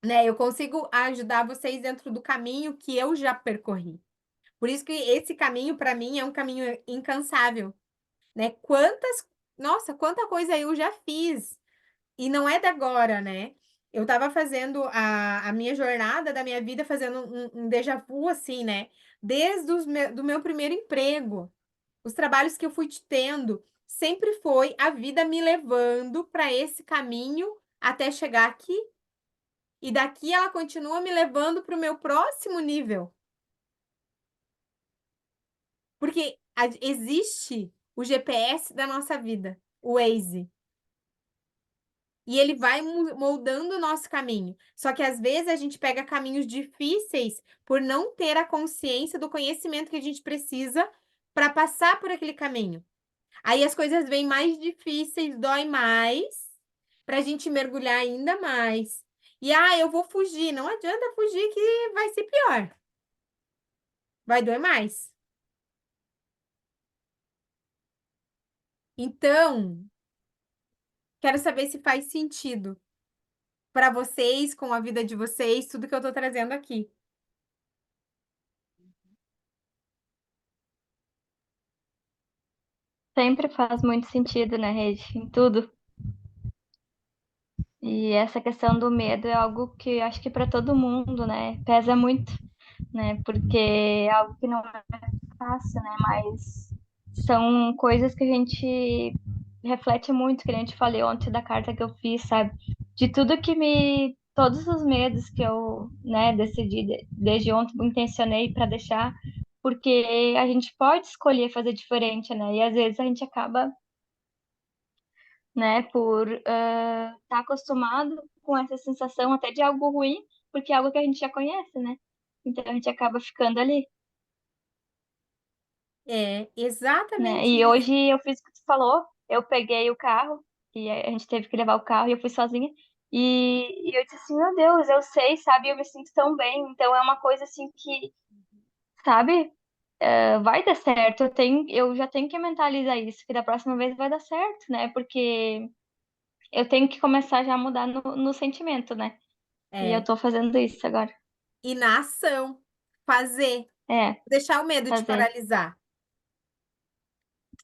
[SPEAKER 1] né? Eu consigo ajudar vocês dentro do caminho que eu já percorri. Por isso que esse caminho, para mim, é um caminho incansável, né? Nossa, quanta coisa eu já fiz. E não é de agora, né? Eu estava fazendo a minha jornada da minha vida, fazendo um déjà vu, assim, né? Desde do meu primeiro emprego. Os trabalhos que eu fui tendo, sempre foi a vida me levando para esse caminho até chegar aqui. E daqui ela continua me levando para o meu próximo nível. Porque existe o GPS da nossa vida, o Waze. E ele vai moldando o nosso caminho. Só que às vezes a gente pega caminhos difíceis por não ter a consciência do conhecimento que a gente precisa para passar por aquele caminho. Aí as coisas vêm mais difíceis, dói mais, para a gente mergulhar ainda mais. E eu vou fugir. Não adianta fugir que vai ser pior. Vai doer mais. Então, quero saber se faz sentido para vocês, com a vida de vocês, tudo que eu tô trazendo aqui.
[SPEAKER 4] Sempre faz muito sentido, né, Rede? Em tudo. E essa questão do medo é algo que acho que para todo mundo, né, pesa muito, né? Porque é algo que não é fácil, né? Mas são coisas que a gente reflete muito, que a gente falei ontem da carta que eu fiz, sabe? De tudo que me. Todos os medos que eu, né, decidi desde ontem, intencionei para deixar, porque a gente pode escolher fazer diferente, né? E às vezes a gente acaba, né, por estar acostumado com essa sensação até de algo ruim, porque é algo que a gente já conhece, né? Então a gente acaba ficando ali.
[SPEAKER 1] É
[SPEAKER 4] Né?
[SPEAKER 1] exatamente
[SPEAKER 4] E
[SPEAKER 1] isso.
[SPEAKER 4] hoje eu fiz o que tu falou, eu peguei o carro, e a gente teve que levar o carro, e eu fui sozinha, e eu disse assim, meu Deus, eu sei, sabe, eu me sinto tão bem, então é uma coisa assim que, sabe, vai dar certo, eu já tenho que mentalizar isso, que da próxima vez vai dar certo, né, porque eu tenho que começar já a mudar no sentimento, né, e eu
[SPEAKER 1] É.
[SPEAKER 4] tô fazendo isso agora,
[SPEAKER 1] E na ação, fazer,
[SPEAKER 4] é,
[SPEAKER 1] deixar o medo te
[SPEAKER 4] fazer,
[SPEAKER 1] paralisar.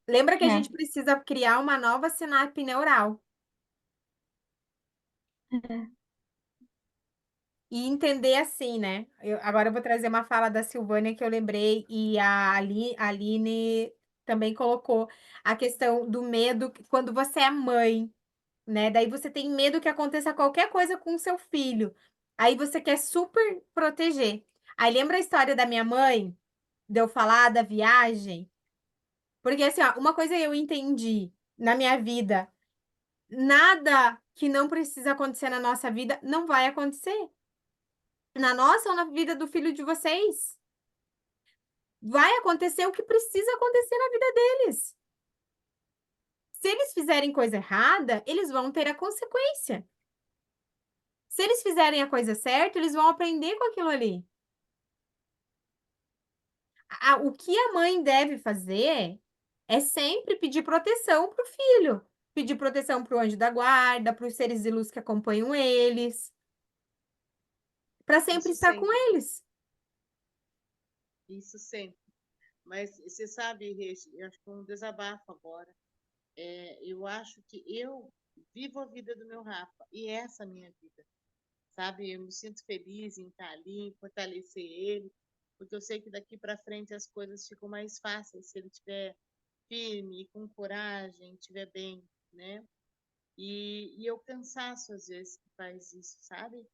[SPEAKER 1] Lembra que a
[SPEAKER 4] né,
[SPEAKER 1] gente precisa criar uma nova sinapse neural e entender assim, né? Agora eu vou trazer uma fala da Silvânia que eu lembrei e a Aline também colocou a questão do medo quando você é mãe, né? Daí você tem medo que aconteça qualquer coisa com o seu filho. Aí você quer super proteger. Aí lembra a história da minha mãe, de eu falar da viagem? Porque assim, ó, uma coisa eu entendi na minha vida, nada que não precisa acontecer na nossa vida não vai acontecer. Na nossa ou na vida do filho de vocês. Vai acontecer o que precisa acontecer na vida deles. Se eles fizerem coisa errada, eles vão ter a consequência. Se eles fizerem a coisa certa, eles vão aprender com aquilo ali. O que a mãe deve fazer é sempre pedir proteção para o filho. Pedir proteção para o anjo da guarda, para os seres de luz que acompanham eles, para sempre
[SPEAKER 3] Isso
[SPEAKER 1] estar com
[SPEAKER 3] sempre,
[SPEAKER 1] eles.
[SPEAKER 3] isso sempre. Mas você sabe, Regi, eu acho que é um desabafo agora. Eu acho que eu vivo a vida do meu Rafa, e essa é a minha vida, sabe? Eu me sinto feliz em estar ali, em fortalecer ele, porque eu sei que daqui para frente as coisas ficam mais fáceis se ele estiver firme, com coragem, estiver bem, né? E é o cansaço, às vezes, que faz isso, sabe?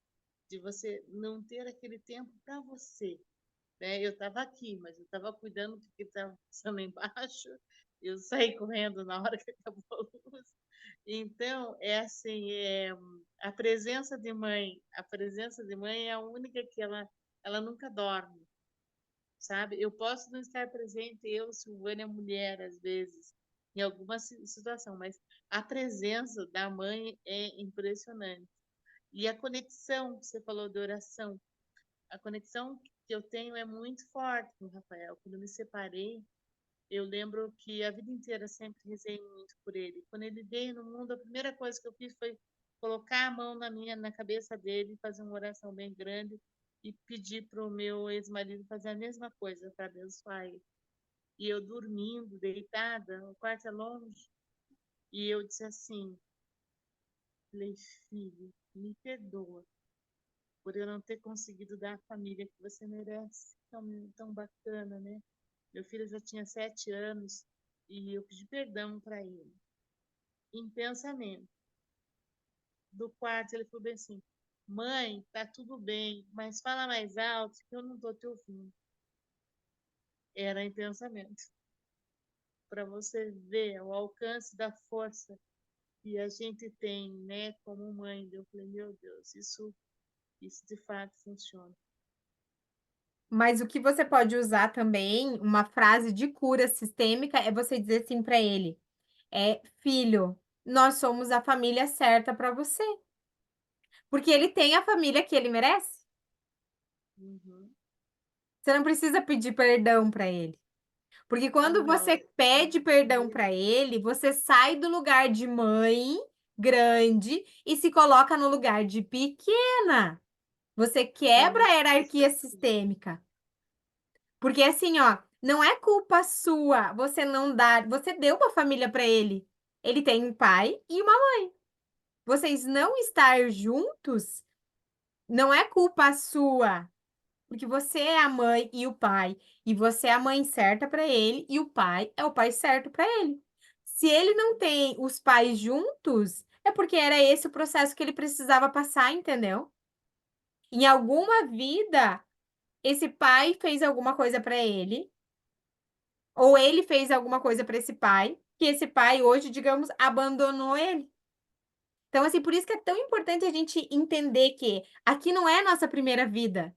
[SPEAKER 3] De você não ter aquele tempo para você, né? Eu estava aqui, mas eu estava cuidando do que estava passando embaixo. Eu saí correndo na hora que acabou a luz. Então, é assim, a presença de mãe é a única que ela nunca dorme, sabe? Eu posso não estar presente, eu, Silvânia, mulher, às vezes, em alguma situação, mas a presença da mãe é impressionante. E a conexão, que você falou de oração, a conexão que eu tenho é muito forte com o Rafael. Quando eu me separei, eu lembro que a vida inteira sempre rezei muito por ele. Quando ele veio no mundo, a primeira coisa que eu fiz foi colocar a mão na cabeça dele, fazer uma oração bem grande e pedir para o meu ex-marido fazer a mesma coisa para abençoar ele. E eu dormindo, deitada, o quarto é longe, e eu disse assim, falei, filho, me perdoa por eu não ter conseguido dar a família que você merece. Tão bacana, né? Meu filho já tinha 7 anos e eu pedi perdão para ele. Em pensamento. Do quarto, ele falou bem assim: Mãe, tá tudo bem, mas fala mais alto que eu não tô te ouvindo. Era em pensamento. Para você ver o alcance da força que a gente tem, né, como mãe. Eu falei: Meu Deus, isso de fato funciona.
[SPEAKER 1] Mas o que você pode usar também, uma frase de cura sistêmica, é você dizer assim para ele: filho, nós somos a família certa para você. Porque ele tem a família que ele merece.
[SPEAKER 3] Uhum.
[SPEAKER 1] Você não precisa pedir perdão para ele. Porque
[SPEAKER 3] Ah,
[SPEAKER 1] quando
[SPEAKER 3] não.
[SPEAKER 1] você pede perdão para ele, você sai do lugar de mãe grande e se coloca no lugar de pequena. Você quebra a
[SPEAKER 3] Isso
[SPEAKER 1] hierarquia
[SPEAKER 3] aqui.
[SPEAKER 1] sistêmica. Porque assim, ó, não é culpa sua você não dar, você deu uma família para ele. Ele tem um pai e uma mãe. Vocês não estar juntos não é culpa sua, porque você é a mãe e o pai, e você é a mãe certa para ele e o pai é o pai certo para ele. Se ele não tem os pais juntos, é porque era esse o processo que ele precisava passar, entendeu? Em alguma vida, esse pai fez alguma coisa para ele, ou ele fez alguma coisa para esse pai, que esse pai hoje, digamos, abandonou ele. Então, assim, por isso que é tão importante a gente entender que aqui não é a nossa primeira vida.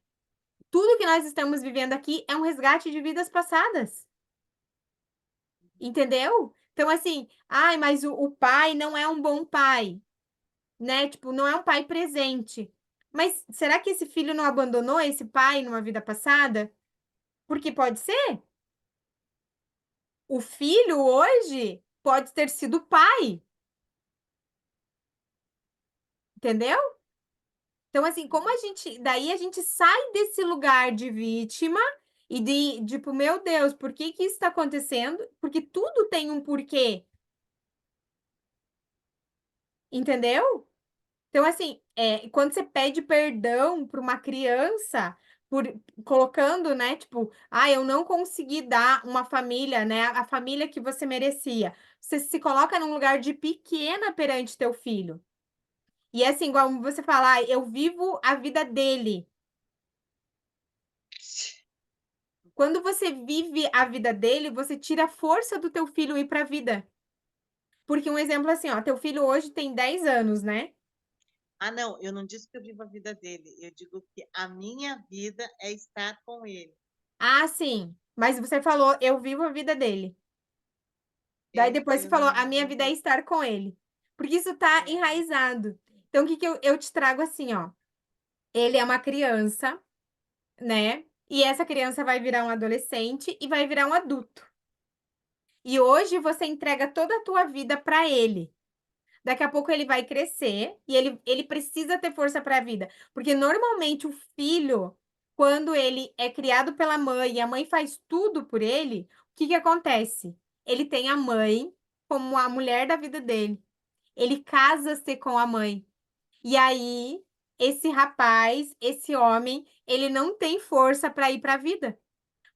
[SPEAKER 1] Tudo que nós estamos vivendo aqui é um resgate de vidas passadas. Entendeu? Então, assim, ai, mas o pai não é um bom pai, né? Tipo, não é um pai presente. Mas será que esse filho não abandonou esse pai numa vida passada? Porque pode ser. O filho hoje pode ter sido pai, entendeu? Então, assim, como a gente. Daí a gente sai desse lugar de vítima e de, tipo, meu Deus, por que que isso está acontecendo? Porque tudo tem um porquê, entendeu? Então, assim, quando você pede perdão para uma criança, por colocando, né, tipo, eu não consegui dar uma família, né, a família que você merecia. Você se coloca num lugar de pequena perante teu filho. E é assim, igual você falar, eu vivo a vida dele. Quando você vive a vida dele, você tira a força do teu filho ir para a vida. Porque um exemplo assim, ó, teu filho hoje tem 10 anos, né?
[SPEAKER 3] Ah, não, eu não disse que eu vivo a vida dele. Eu digo que a minha vida é estar com ele.
[SPEAKER 1] Ah, sim. Mas você falou, eu vivo a vida dele. Daí depois você
[SPEAKER 3] Eu
[SPEAKER 1] falou,
[SPEAKER 3] não,
[SPEAKER 1] a minha
[SPEAKER 3] não
[SPEAKER 1] vida é
[SPEAKER 3] vi.
[SPEAKER 1] estar com ele. Porque isso tá
[SPEAKER 3] É,
[SPEAKER 1] enraizado. Então, o que que eu te trago assim, ó? Ele é uma criança, né? E essa criança vai virar um adolescente e vai virar um adulto. E hoje você entrega toda a tua vida para ele. Daqui a pouco ele vai crescer e ele precisa ter força para a vida. Porque normalmente o filho, quando ele é criado pela mãe e a mãe faz tudo por ele, o que que acontece? Ele tem a mãe como a mulher da vida dele. Ele casa-se com a mãe. E aí, esse rapaz, esse homem, ele não tem força para ir para a vida,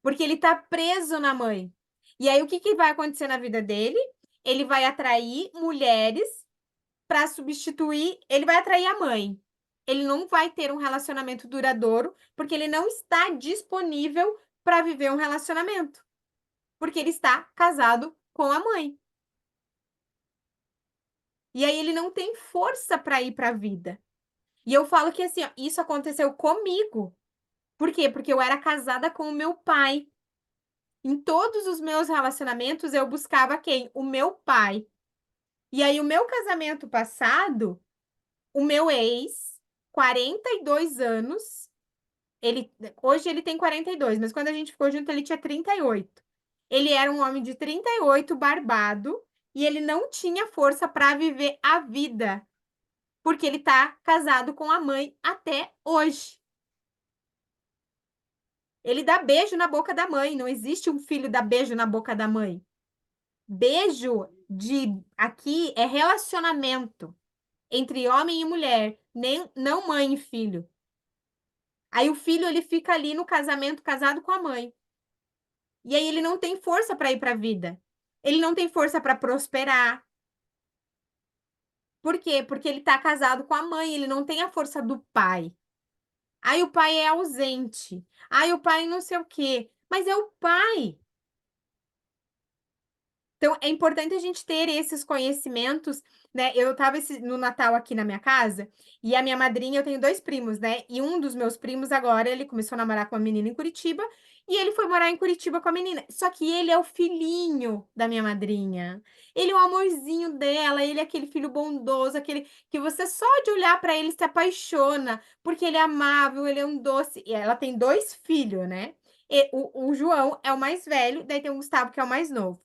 [SPEAKER 1] porque ele está preso na mãe. E aí, o que que vai acontecer na vida dele? Ele vai atrair mulheres para substituir, ele vai atrair a mãe. Ele não vai ter um relacionamento duradouro, porque ele não está disponível para viver um relacionamento, porque ele está casado com a mãe. E aí ele não tem força para ir para a vida. E eu falo que assim, ó, isso aconteceu comigo. Por quê? Porque eu era casada com o meu pai. Em todos os meus relacionamentos eu buscava quem? O meu pai. E aí o meu casamento passado, o meu ex, 42 anos, Hoje ele tem 42, mas quando a gente ficou junto ele tinha 38. Ele era um homem de 38, barbado, e ele não tinha força para viver a vida, porque ele tá casado com a mãe até hoje. Ele dá beijo na boca da mãe, não existe um filho dar beijo na boca da mãe. Beijo de aqui é relacionamento entre homem e mulher, nem não mãe e filho. Aí o filho ele fica ali no casamento casado com a mãe. E aí ele não tem força para ir para a vida. Ele não tem força para prosperar. Por quê? Porque ele está casado com a mãe, ele não tem a força do pai. Aí o pai é ausente. Aí o pai não sei o quê. Mas é o pai. Então, é importante a gente ter esses conhecimentos, né? Eu estava no Natal aqui na minha casa e a minha madrinha, eu tenho dois primos, né? E um dos meus primos agora, ele começou a namorar com uma menina em Curitiba e ele foi morar em Curitiba com a menina. Só que ele é o filhinho da minha madrinha. Ele é o amorzinho dela, ele é aquele filho bondoso, aquele que você só de olhar para ele se apaixona, porque ele é amável, ele é um doce. E ela tem dois filhos, né? E o João é o mais velho, daí tem o Gustavo, que é o mais novo.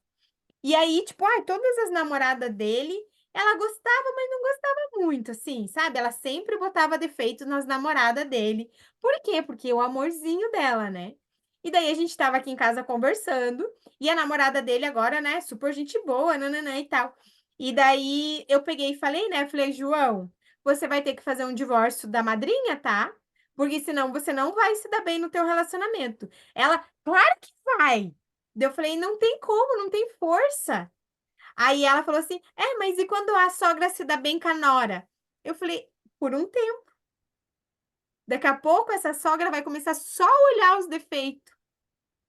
[SPEAKER 1] E aí, tipo, todas as namoradas dele, ela gostava, mas não gostava muito, assim, sabe? Ela sempre botava defeitos nas namoradas dele. Por quê? Porque o amorzinho dela, né? E daí a gente tava aqui em casa conversando, e a namorada dele agora, né, super gente boa, nananã e tal. E daí eu peguei e falei, né? Falei, João, você vai ter que fazer um divórcio da madrinha, tá? Porque senão você não vai se dar bem no teu relacionamento. Ela, claro que vai. Daí eu falei, não tem como, não tem força. Aí ela falou assim: mas e quando a sogra se dá bem com a nora? Eu falei: por um tempo. Daqui a pouco essa sogra vai começar só a olhar os defeitos.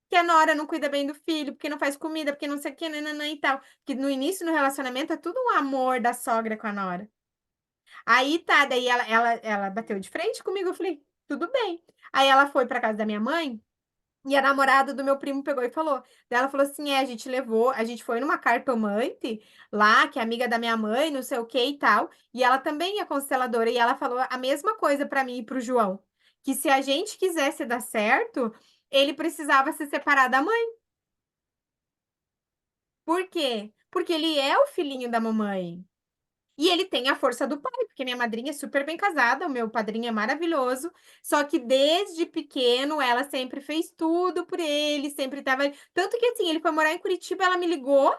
[SPEAKER 1] Que a nora não cuida bem do filho, porque não faz comida, porque não sei o que, nananã e tal. Porque no início no relacionamento é tudo um amor da sogra com a nora. Aí tá, daí ela bateu de frente comigo, eu falei: tudo bem. Aí ela foi pra casa da minha mãe. E a namorada do meu primo pegou e falou. Daí ela falou assim: a gente levou, a gente foi numa cartomante lá, que é amiga da minha mãe, não sei o que e tal. E ela também é consteladora. E ela falou a mesma coisa pra mim e pro João: que se a gente quisesse dar certo, ele precisava se separar da mãe. Por quê? Porque ele é o filhinho da mamãe. E ele tem a força do pai, porque minha madrinha é super bem casada, o meu padrinho é maravilhoso. Só que desde pequeno ela sempre fez tudo por ele, sempre estava. Tanto que assim, ele foi morar em Curitiba, ela me ligou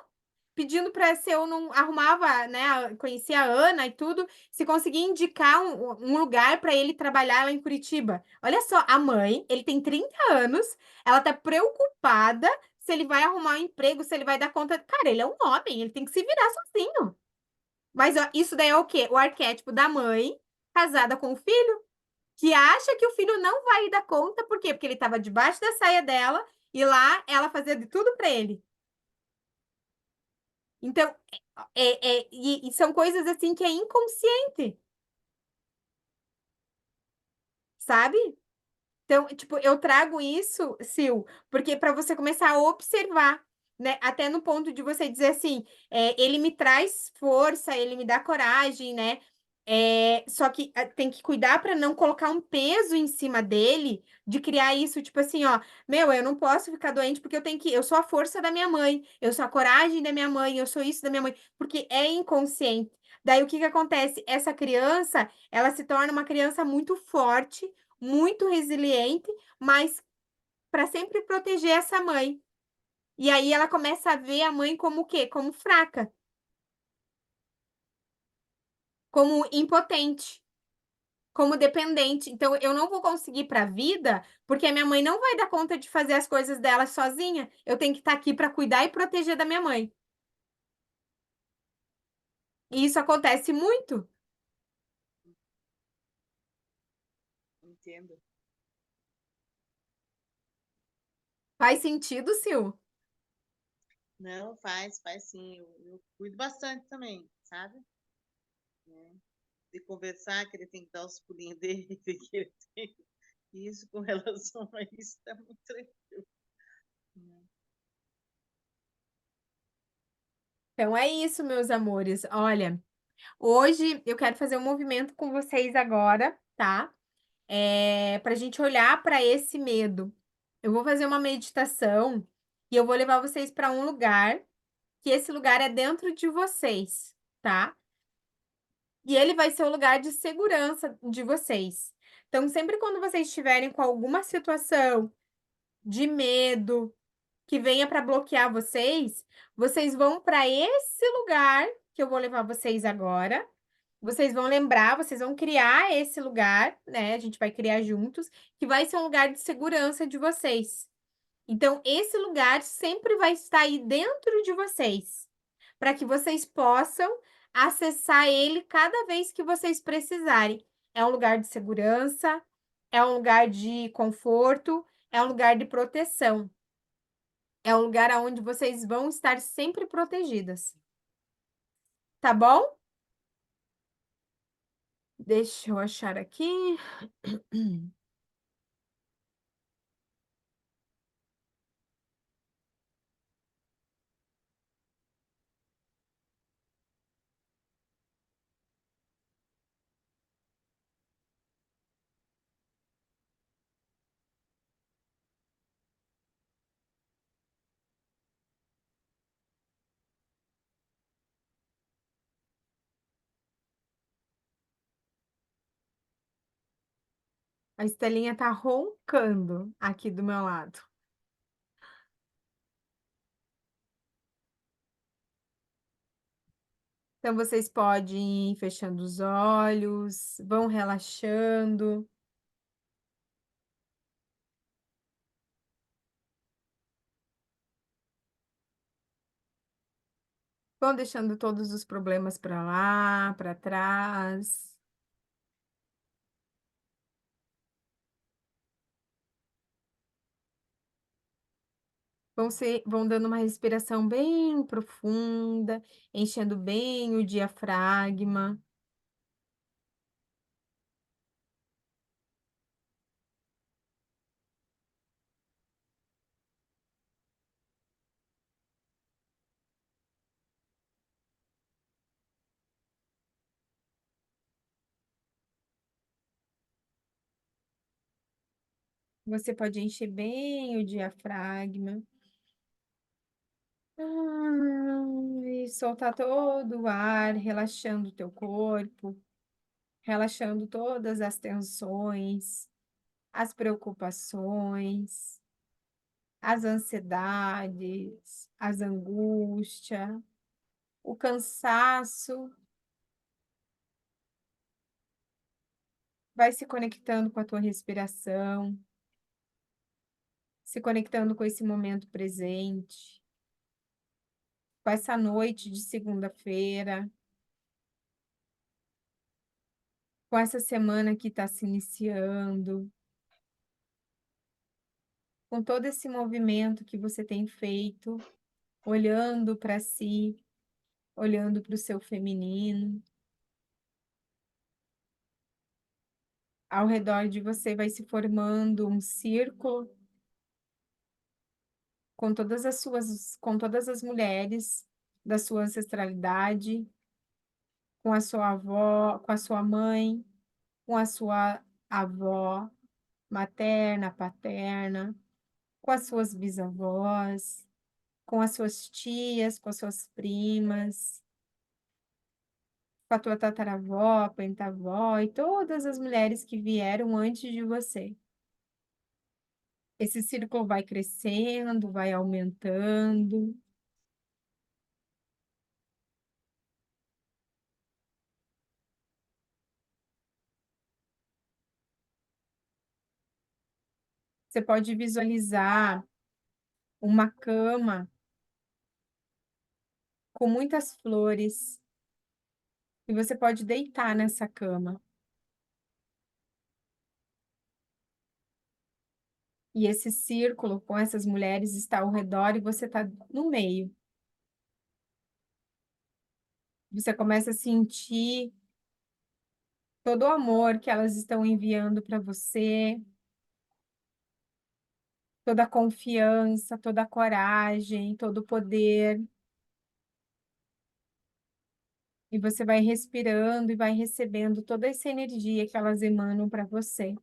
[SPEAKER 1] pedindo para se eu não arrumava, né? Conhecia a Ana e tudo, se conseguia indicar um lugar para ele trabalhar lá em Curitiba. Olha só, a mãe, ele tem 30 anos, ela tá preocupada se ele vai arrumar um emprego, se ele vai dar conta. Cara, ele é um homem, ele tem que se virar sozinho. Mas ó, isso daí é o quê? O arquétipo da mãe casada com o filho, que acha que o filho não vai dar conta, por quê? Porque ele estava debaixo da saia dela e lá ela fazia de tudo para ele. Então, e são coisas assim que é inconsciente, sabe? Então, tipo, eu trago isso, Sil, porque para você começar a observar, né? Até no ponto de você dizer assim, ele me traz força, ele me dá coragem, né? Só que tem que cuidar para não colocar um peso em cima dele, de criar isso, tipo assim, ó, meu, eu não posso ficar doente porque eu sou a força da minha mãe, eu sou a coragem da minha mãe, eu sou isso da minha mãe, porque é inconsciente. Daí o que que acontece? Essa criança, ela se torna uma criança muito forte, muito resiliente, mas para sempre proteger essa mãe. E aí ela começa a ver a mãe como o quê? Como fraca, como impotente, como dependente. Então eu não vou conseguir para a vida, porque a minha mãe não vai dar conta de fazer as coisas dela sozinha. Eu tenho que estar aqui para cuidar e proteger da minha mãe. E isso acontece muito.
[SPEAKER 3] Entendo.
[SPEAKER 1] Faz sentido, Sil?
[SPEAKER 3] Não, faz sim. Eu cuido bastante também, sabe? Né? De conversar, que ele tem que dar os pulinhos dele, que ele tem. Isso com relação a isso está muito tranquilo. Né?
[SPEAKER 1] Então é isso, meus amores. Olha, hoje eu quero fazer um movimento com vocês agora, tá? para a gente olhar para esse medo. Eu vou fazer uma meditação e eu vou levar vocês para um lugar, que esse lugar é dentro de vocês, tá? E ele vai ser o lugar de segurança de vocês. Então, sempre quando vocês estiverem com alguma situação de medo que venha para bloquear vocês, vocês vão para esse lugar que eu vou levar vocês agora. Vocês vão lembrar, vocês vão criar esse lugar, né? A gente vai criar juntos, que vai ser um lugar de segurança de vocês. Então, esse lugar sempre vai estar aí dentro de vocês, para que vocês possam acessar ele cada vez que vocês precisarem. É um lugar de segurança, é um lugar de conforto, é um lugar de proteção. É um lugar onde vocês vão estar sempre protegidas. Tá bom? Deixa eu achar aqui. A Estelinha tá roncando aqui do meu lado. Então, vocês podem ir fechando os olhos, vão relaxando, vão deixando todos os problemas para lá, para trás. Vão dando uma respiração bem profunda, enchendo bem o diafragma. Você pode encher bem o diafragma. E soltar todo o ar, relaxando o teu corpo, relaxando todas as tensões, as preocupações, as ansiedades, as angústias, o cansaço. Vai se conectando com a tua respiração, se conectando com esse momento presente, com essa noite de segunda-feira, com essa semana que está se iniciando, com todo esse movimento que você tem feito, olhando para si, olhando para o seu feminino. Ao redor de você vai se formando um círculo com todas as mulheres da sua ancestralidade, com a sua avó, com a sua mãe, com a sua avó materna, paterna, com as suas bisavós, com as suas tias, com as suas primas, com a tua tataravó, pentavó e todas as mulheres que vieram antes de você. Esse círculo vai crescendo, vai aumentando. Você pode visualizar uma cama com muitas flores e você pode deitar nessa cama. E esse círculo com essas mulheres está ao redor e você está no meio. Você começa a sentir todo o amor que elas estão enviando para você, toda a confiança, toda a coragem, todo o poder. E você vai respirando e vai recebendo toda essa energia que elas emanam para você.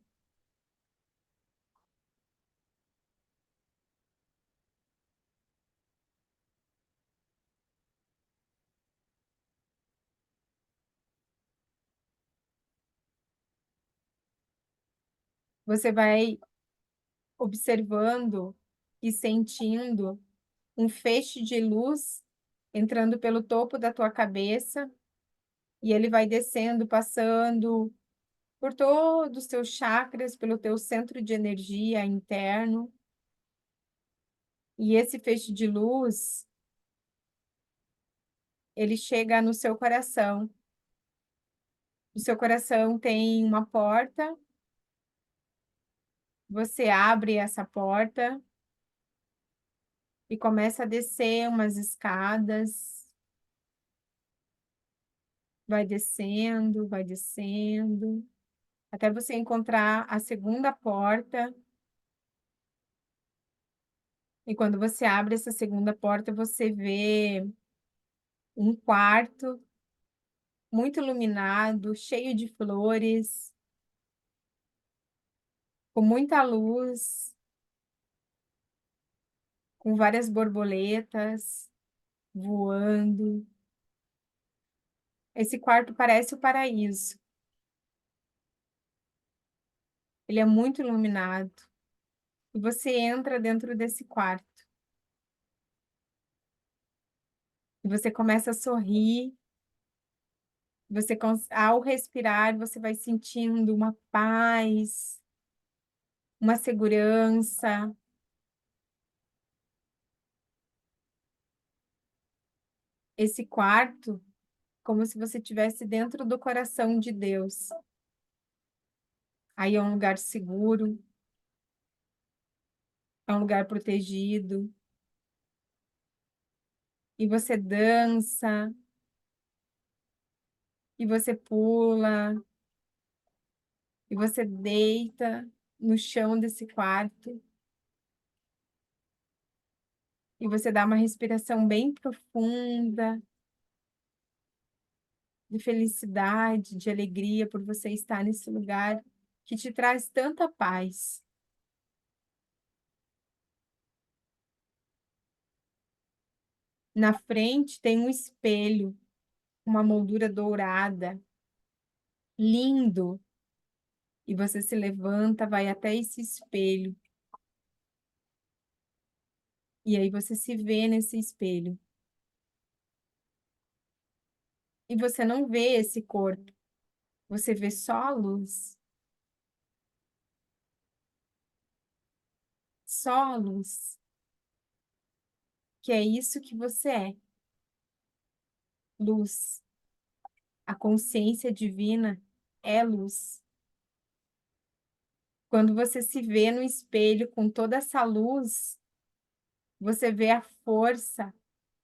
[SPEAKER 1] Você vai observando e sentindo um feixe de luz entrando pelo topo da tua cabeça e ele vai descendo, passando por todos os teus chakras, pelo teu centro de energia interno. E esse feixe de luz, ele chega no seu coração. O seu coração tem uma porta, você abre essa porta e começa a descer umas escadas, vai descendo, até você encontrar a segunda porta. E quando você abre essa segunda porta, você vê um quarto muito iluminado, cheio de flores, com muita luz, com várias borboletas voando. Esse quarto parece o paraíso. Ele é muito iluminado. E você entra dentro desse quarto. E você começa a sorrir. Ao respirar, você vai sentindo uma paz, uma segurança. Esse quarto, como se você estivesse dentro do coração de Deus. Aí é um lugar seguro, é um lugar protegido. E você dança, e você pula, e você deita no chão desse quarto. E você dá uma respiração bem profunda, de felicidade, de alegria por você estar nesse lugar que te traz tanta paz. Na frente tem um espelho, uma moldura dourada, lindo. E você se levanta, vai até esse espelho. E aí você se vê nesse espelho. E você não vê esse corpo, você vê só a luz. Só a luz. Que é isso que você é. Luz. A consciência divina é luz. Quando você se vê no espelho com toda essa luz, você vê a força,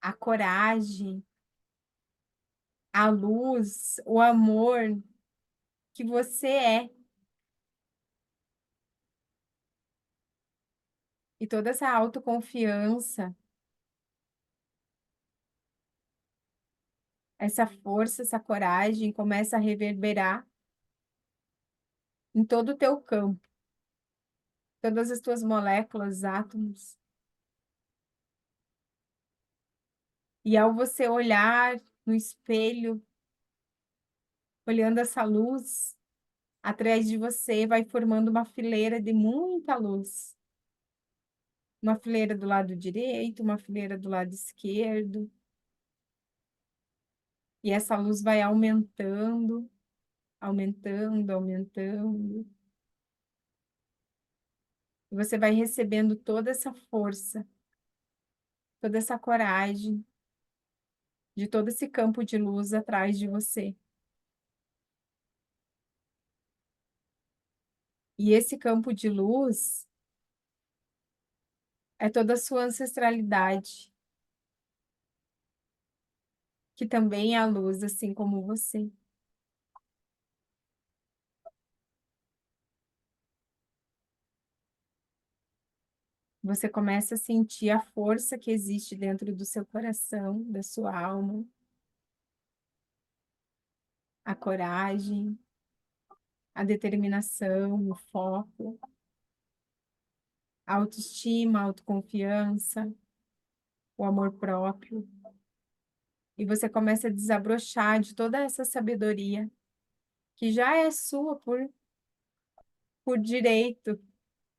[SPEAKER 1] a coragem, a luz, o amor que você é. E toda essa autoconfiança, essa força, essa coragem começa a reverberar em todo o teu campo, todas as tuas moléculas, átomos. E ao você olhar no espelho, olhando essa luz, atrás de você vai formando uma fileira de muita luz. Uma fileira do lado direito, uma fileira do lado esquerdo. E essa luz vai aumentando, aumentando, aumentando. E você vai recebendo toda essa força, toda essa coragem de todo esse campo de luz atrás de você. E esse campo de luz é toda a sua ancestralidade, que também é a luz, assim como você. Você começa a sentir a força que existe dentro do seu coração, da sua alma, a coragem, a determinação, o foco, a autoestima, a autoconfiança, o amor próprio. E você começa a desabrochar de toda essa sabedoria que já é sua por direito,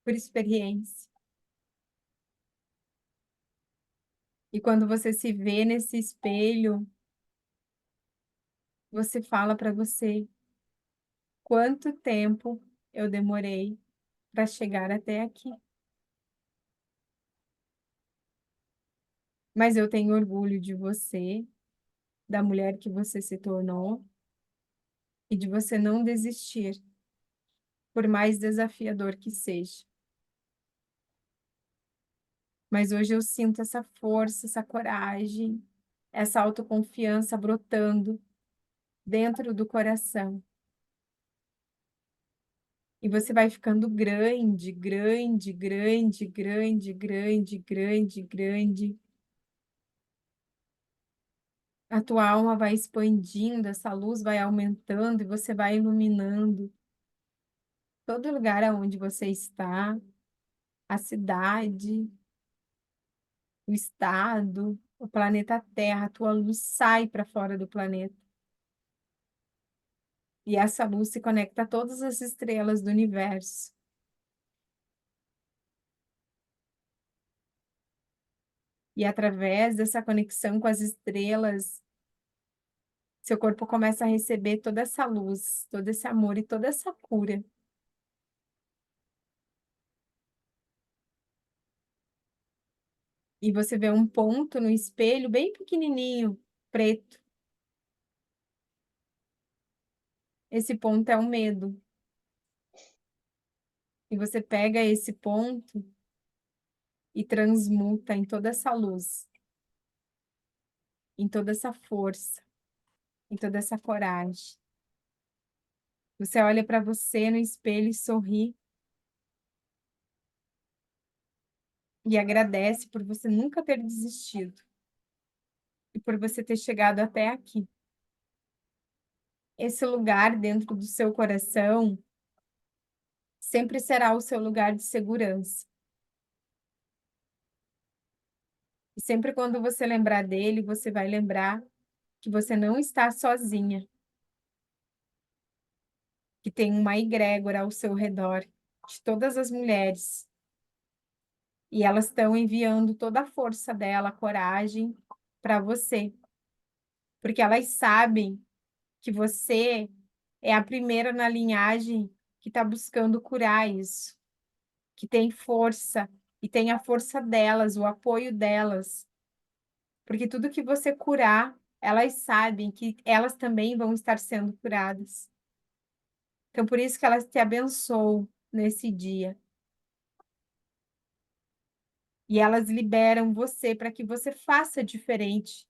[SPEAKER 1] por experiência. E quando você se vê nesse espelho, você fala para você quanto tempo eu demorei para chegar até aqui. Mas eu tenho orgulho de você, da mulher que você se tornou e de você não desistir, por mais desafiador que seja. Mas hoje eu sinto essa força, essa coragem, essa autoconfiança brotando dentro do coração. E você vai ficando grande, grande, grande, grande, grande, grande, grande. A tua alma vai expandindo, essa luz vai aumentando e você vai iluminando todo lugar aonde você está, a cidade, o estado, o planeta Terra. A tua luz sai para fora do planeta. E essa luz se conecta a todas as estrelas do universo. E através dessa conexão com as estrelas, seu corpo começa a receber toda essa luz, todo esse amor e toda essa cura. E você vê um ponto no espelho bem pequenininho, preto. Esse ponto é o medo. E você pega esse ponto e transmuta em toda essa luz, em toda essa força, em toda essa coragem. Você olha para você no espelho e sorri e agradece por você nunca ter desistido e por você ter chegado até aqui. Esse lugar dentro do seu coração sempre será o seu lugar de segurança. E sempre quando você lembrar dele, você vai lembrar que você não está sozinha, que tem uma egrégora ao seu redor, de todas as mulheres. E elas estão enviando toda a força dela, a coragem para você, porque elas sabem que você é a primeira na linhagem que está buscando curar isso, que tem força e tem a força delas, o apoio delas, porque tudo que você curar, elas sabem que elas também vão estar sendo curadas. Então, por isso que elas te abençoam nesse dia. E elas liberam você para que você faça diferente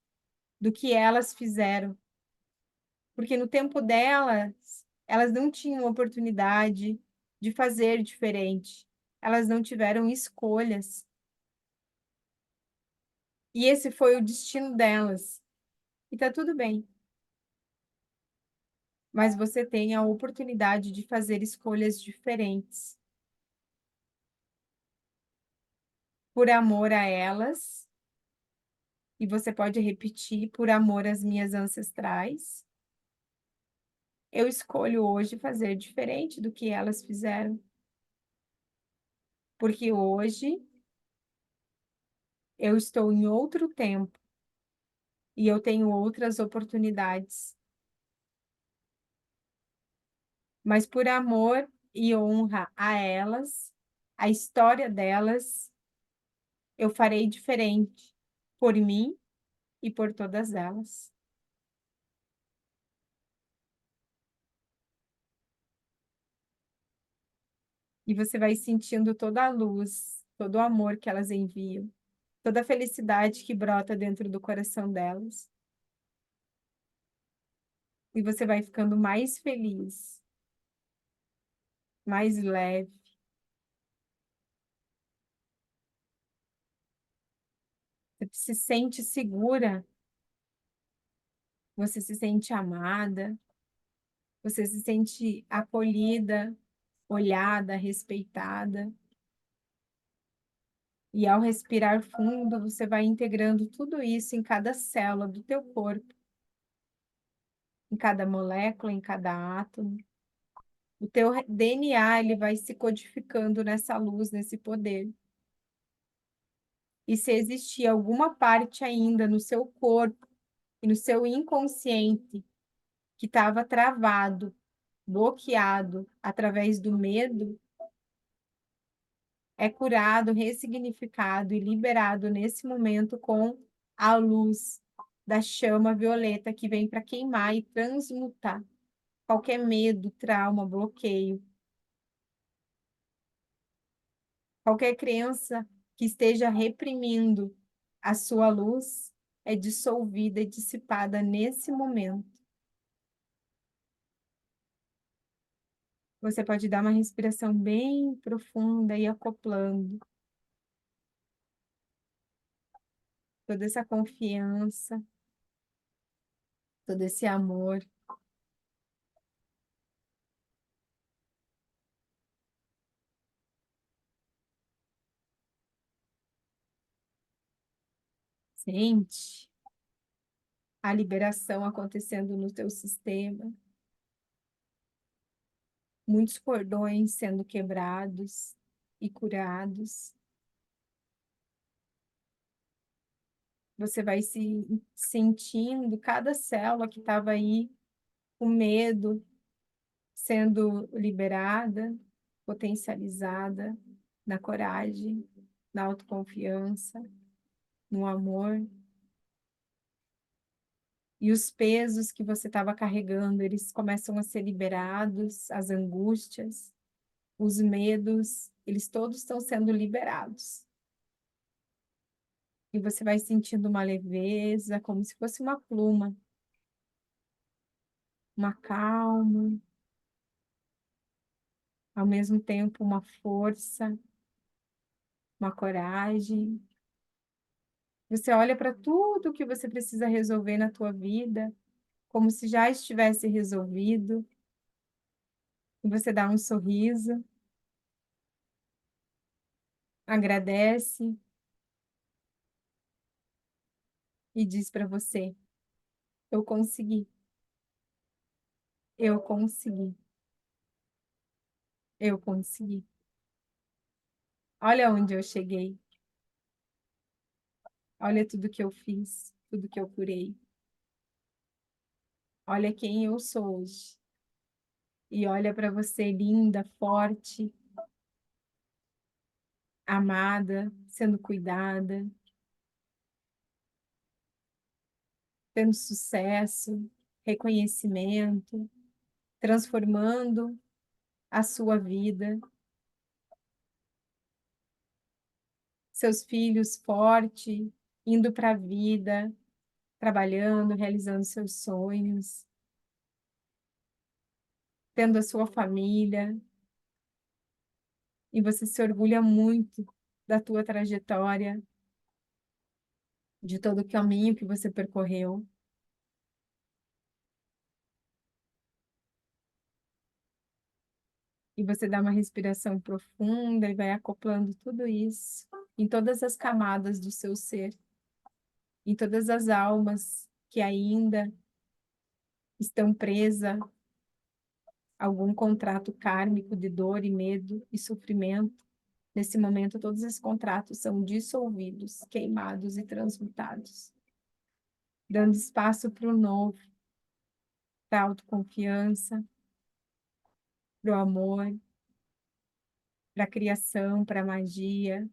[SPEAKER 1] do que elas fizeram. Porque no tempo delas, elas não tinham oportunidade de fazer diferente. Elas não tiveram escolhas. E esse foi o destino delas. E tá tudo bem. Mas você tem a oportunidade de fazer escolhas diferentes. Por amor a elas, e você pode repetir, por amor às minhas ancestrais, eu escolho hoje fazer diferente do que elas fizeram. Porque hoje eu estou em outro tempo e eu tenho outras oportunidades. Mas por amor e honra a elas, a história delas, eu farei diferente por mim e por todas elas. E você vai sentindo toda a luz, todo o amor que elas enviam, toda a felicidade que brota dentro do coração delas. E você vai ficando mais feliz, mais leve. Você se sente segura, você se sente amada, você se sente acolhida, olhada, respeitada. E ao respirar fundo, você vai integrando tudo isso em cada célula do teu corpo, em cada molécula, em cada átomo. O teu DNA, ele vai se codificando nessa luz, nesse poder. E se existir alguma parte ainda no seu corpo e no seu inconsciente que estava travado, bloqueado através do medo, é curado, ressignificado e liberado nesse momento com a luz da chama violeta que vem para queimar e transmutar qualquer medo, trauma, bloqueio, qualquer crença que esteja reprimindo a sua luz é dissolvida e dissipada nesse momento. Você pode dar uma respiração bem profunda e acoplando toda essa confiança, todo esse amor. Sente a liberação acontecendo no teu sistema, muitos cordões sendo quebrados e curados. Você vai se sentindo cada célula que estava aí com medo sendo liberada, potencializada na coragem, na autoconfiança, no amor. E os pesos que você estava carregando, eles começam a ser liberados, as angústias, os medos, eles todos estão sendo liberados. E você vai sentindo uma leveza, como se fosse uma pluma, uma calma, ao mesmo tempo uma força, uma coragem. Você olha para tudo que você precisa resolver na tua vida, como se já estivesse resolvido, e você dá um sorriso, agradece e diz para você: eu consegui, eu consegui, eu consegui. Olha onde eu cheguei, olha tudo que eu fiz, tudo que eu curei. Olha quem eu sou hoje. E olha para você linda, forte, amada, sendo cuidada, tendo sucesso, reconhecimento, transformando a sua vida, seus filhos forte, indo para a vida, trabalhando, realizando seus sonhos, tendo a sua família, e você se orgulha muito da tua trajetória, de todo o caminho que você percorreu. E você dá uma respiração profunda e vai acoplando tudo isso em todas as camadas do seu ser, em todas as almas que ainda estão presas a algum contrato kármico de dor e medo e sofrimento. Nesse momento, todos esses contratos são dissolvidos, queimados e transmutados, dando espaço para o novo, para a autoconfiança, para o amor, para a criação, para a magia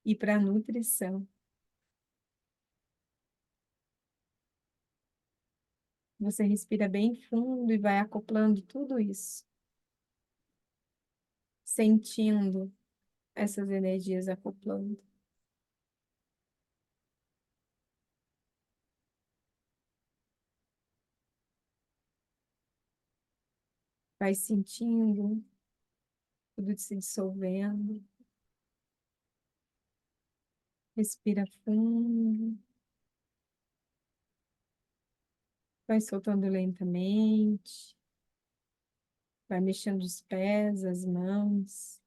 [SPEAKER 1] e para a nutrição. Você respira bem fundo e vai acoplando tudo isso, sentindo essas energias acoplando. Vai sentindo tudo se dissolvendo. Respira fundo. Vai soltando lentamente. Vai mexendo os pés, as mãos.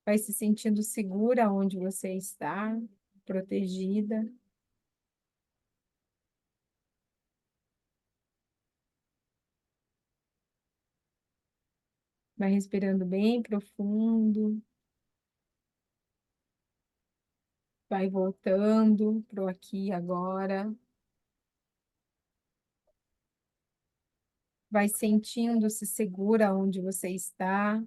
[SPEAKER 1] Vai se sentindo segura onde você está, protegida. Vai respirando bem profundo. Vai voltando pro aqui e agora. Vai sentindo-se segura onde você está.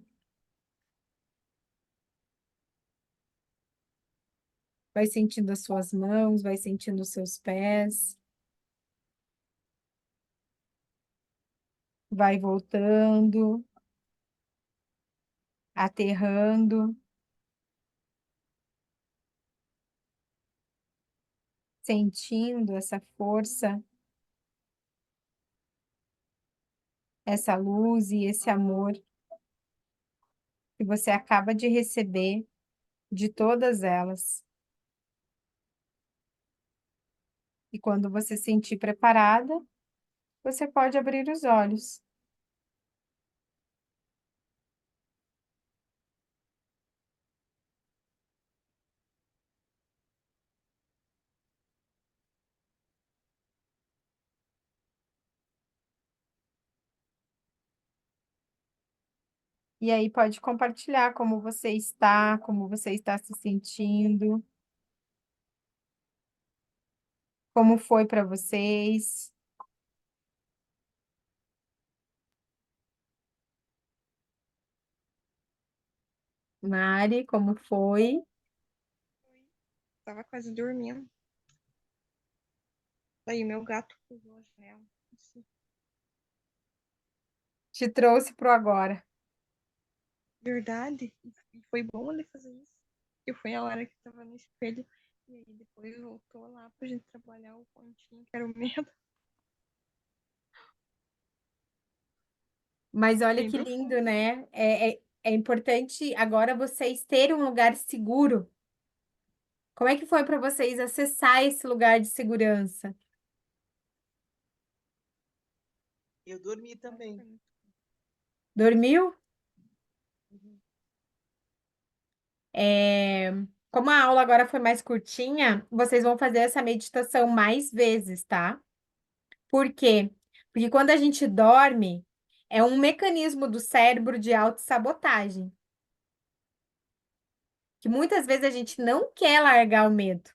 [SPEAKER 1] Vai sentindo as suas mãos, vai sentindo os seus pés. Vai voltando, aterrando, sentindo essa força, essa luz e esse amor que você acaba de receber de todas elas. E quando você se sentir preparada, você pode abrir os olhos. E aí pode compartilhar como você está se sentindo, como foi para vocês. Mari, como foi?
[SPEAKER 2] Tava quase dormindo. Daí meu gato pulou a janela. Assim.
[SPEAKER 1] Te trouxe pro agora.
[SPEAKER 2] Verdade. E foi bom ele fazer isso. Porque foi a hora que tava no espelho. E aí depois voltou lá pra gente trabalhar o pontinho, que era o medo.
[SPEAKER 1] Mas olha
[SPEAKER 2] Bem
[SPEAKER 1] que
[SPEAKER 2] profundo.
[SPEAKER 1] lindo, né? É importante agora vocês terem um lugar seguro. Como é que foi para vocês acessar esse lugar de segurança?
[SPEAKER 3] Eu dormi também.
[SPEAKER 1] Dormiu?
[SPEAKER 3] Uhum.
[SPEAKER 1] É, Como a aula agora foi mais curtinha, vocês vão fazer essa meditação mais vezes, tá? Por quê? Porque quando a gente dorme, é um mecanismo do cérebro de autossabotagem, que muitas vezes a gente não quer largar o medo.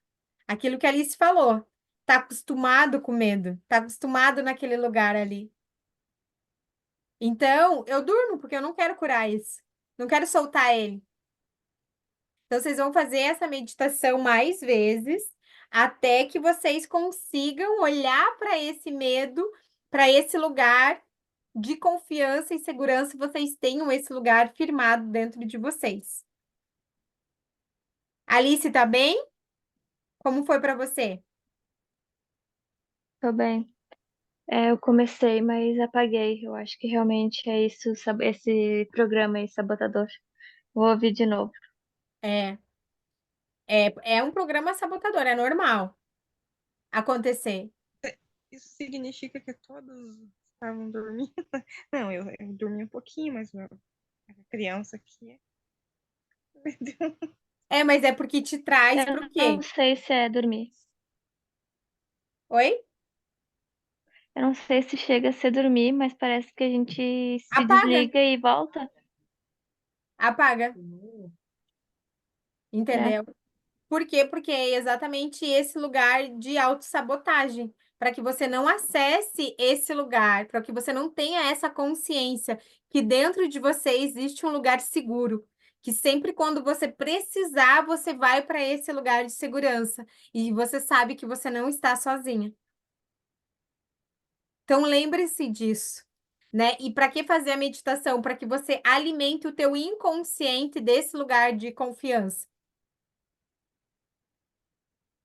[SPEAKER 1] Aquilo que a Alice falou, tá acostumado com medo, tá acostumado naquele lugar ali. Então, eu durmo porque eu não quero curar isso. Não quero soltar ele. Então, vocês vão fazer essa meditação mais vezes, até que vocês consigam olhar para esse medo, para esse lugar de confiança e segurança, vocês tenham esse lugar firmado dentro de vocês. Alice, tá bem? Como foi para você?
[SPEAKER 4] Tô bem. Eu comecei, mas apaguei. Eu acho que realmente é isso, esse programa aí, sabotador. Vou ouvir de novo.
[SPEAKER 1] É, é um programa sabotador, é normal acontecer.
[SPEAKER 2] Isso significa que todos estavam dormindo? Não, eu dormi um pouquinho, mas a criança aqui. Meu Deus.
[SPEAKER 1] Mas é porque te traz
[SPEAKER 4] Eu
[SPEAKER 1] para o
[SPEAKER 4] não
[SPEAKER 1] quê?
[SPEAKER 4] sei se é dormir.
[SPEAKER 1] Oi?
[SPEAKER 4] Eu não sei se chega a ser dormir, mas parece que a gente se
[SPEAKER 1] Apaga,
[SPEAKER 4] desliga e volta.
[SPEAKER 1] apaga.
[SPEAKER 4] É.
[SPEAKER 1] Entendeu? Por quê? Porque é exatamente esse lugar de autossabotagem, para que você não acesse esse lugar, para que você não tenha essa consciência que dentro de você existe um lugar seguro, que sempre quando você precisar, você vai para esse lugar de segurança e você sabe que você não está sozinha. Então lembre-se disso, né? E para que fazer a meditação? Para que você alimente o teu inconsciente desse lugar de confiança.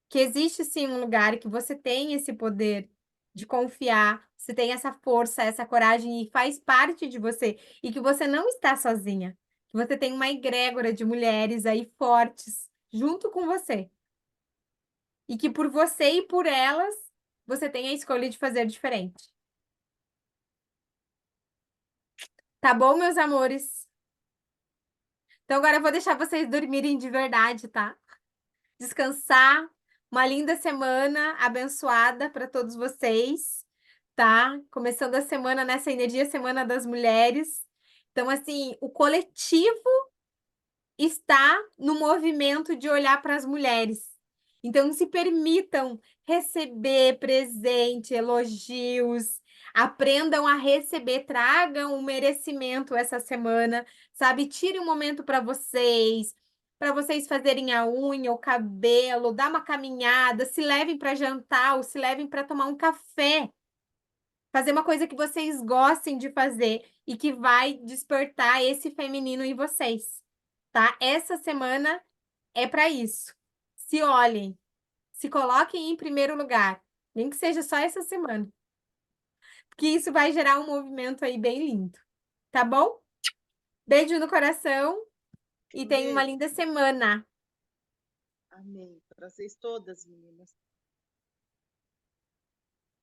[SPEAKER 1] Que existe sim um lugar que você tem esse poder de confiar, você tem essa força, essa coragem e faz parte de você, e que você não está sozinha, que você tem uma egrégora de mulheres aí fortes junto com você, e que por você e por elas, você tem a escolha de fazer diferente. Tá bom, meus amores? Então agora eu vou deixar vocês dormirem de verdade, tá? Descansar. Uma linda semana abençoada para todos vocês, tá? Começando a semana nessa energia Semana das Mulheres. Então, assim, o coletivo está no movimento de olhar para as mulheres. Então, se permitam receber presente, elogios, aprendam a receber, tragam o merecimento essa semana, sabe? Tire um momento para vocês fazerem a unha, o cabelo, dar uma caminhada, se levem para jantar ou se levem para tomar um café. Fazer uma coisa que vocês gostem de fazer e que vai despertar esse feminino em vocês, tá? Essa semana é para isso. Se olhem, se coloquem em primeiro lugar, nem que seja só essa semana, porque isso vai gerar um movimento aí bem lindo, tá bom? Beijo no coração e
[SPEAKER 3] Um
[SPEAKER 1] tenha uma
[SPEAKER 3] beijo.
[SPEAKER 1] linda semana.
[SPEAKER 3] Amém. Para vocês todas, meninas.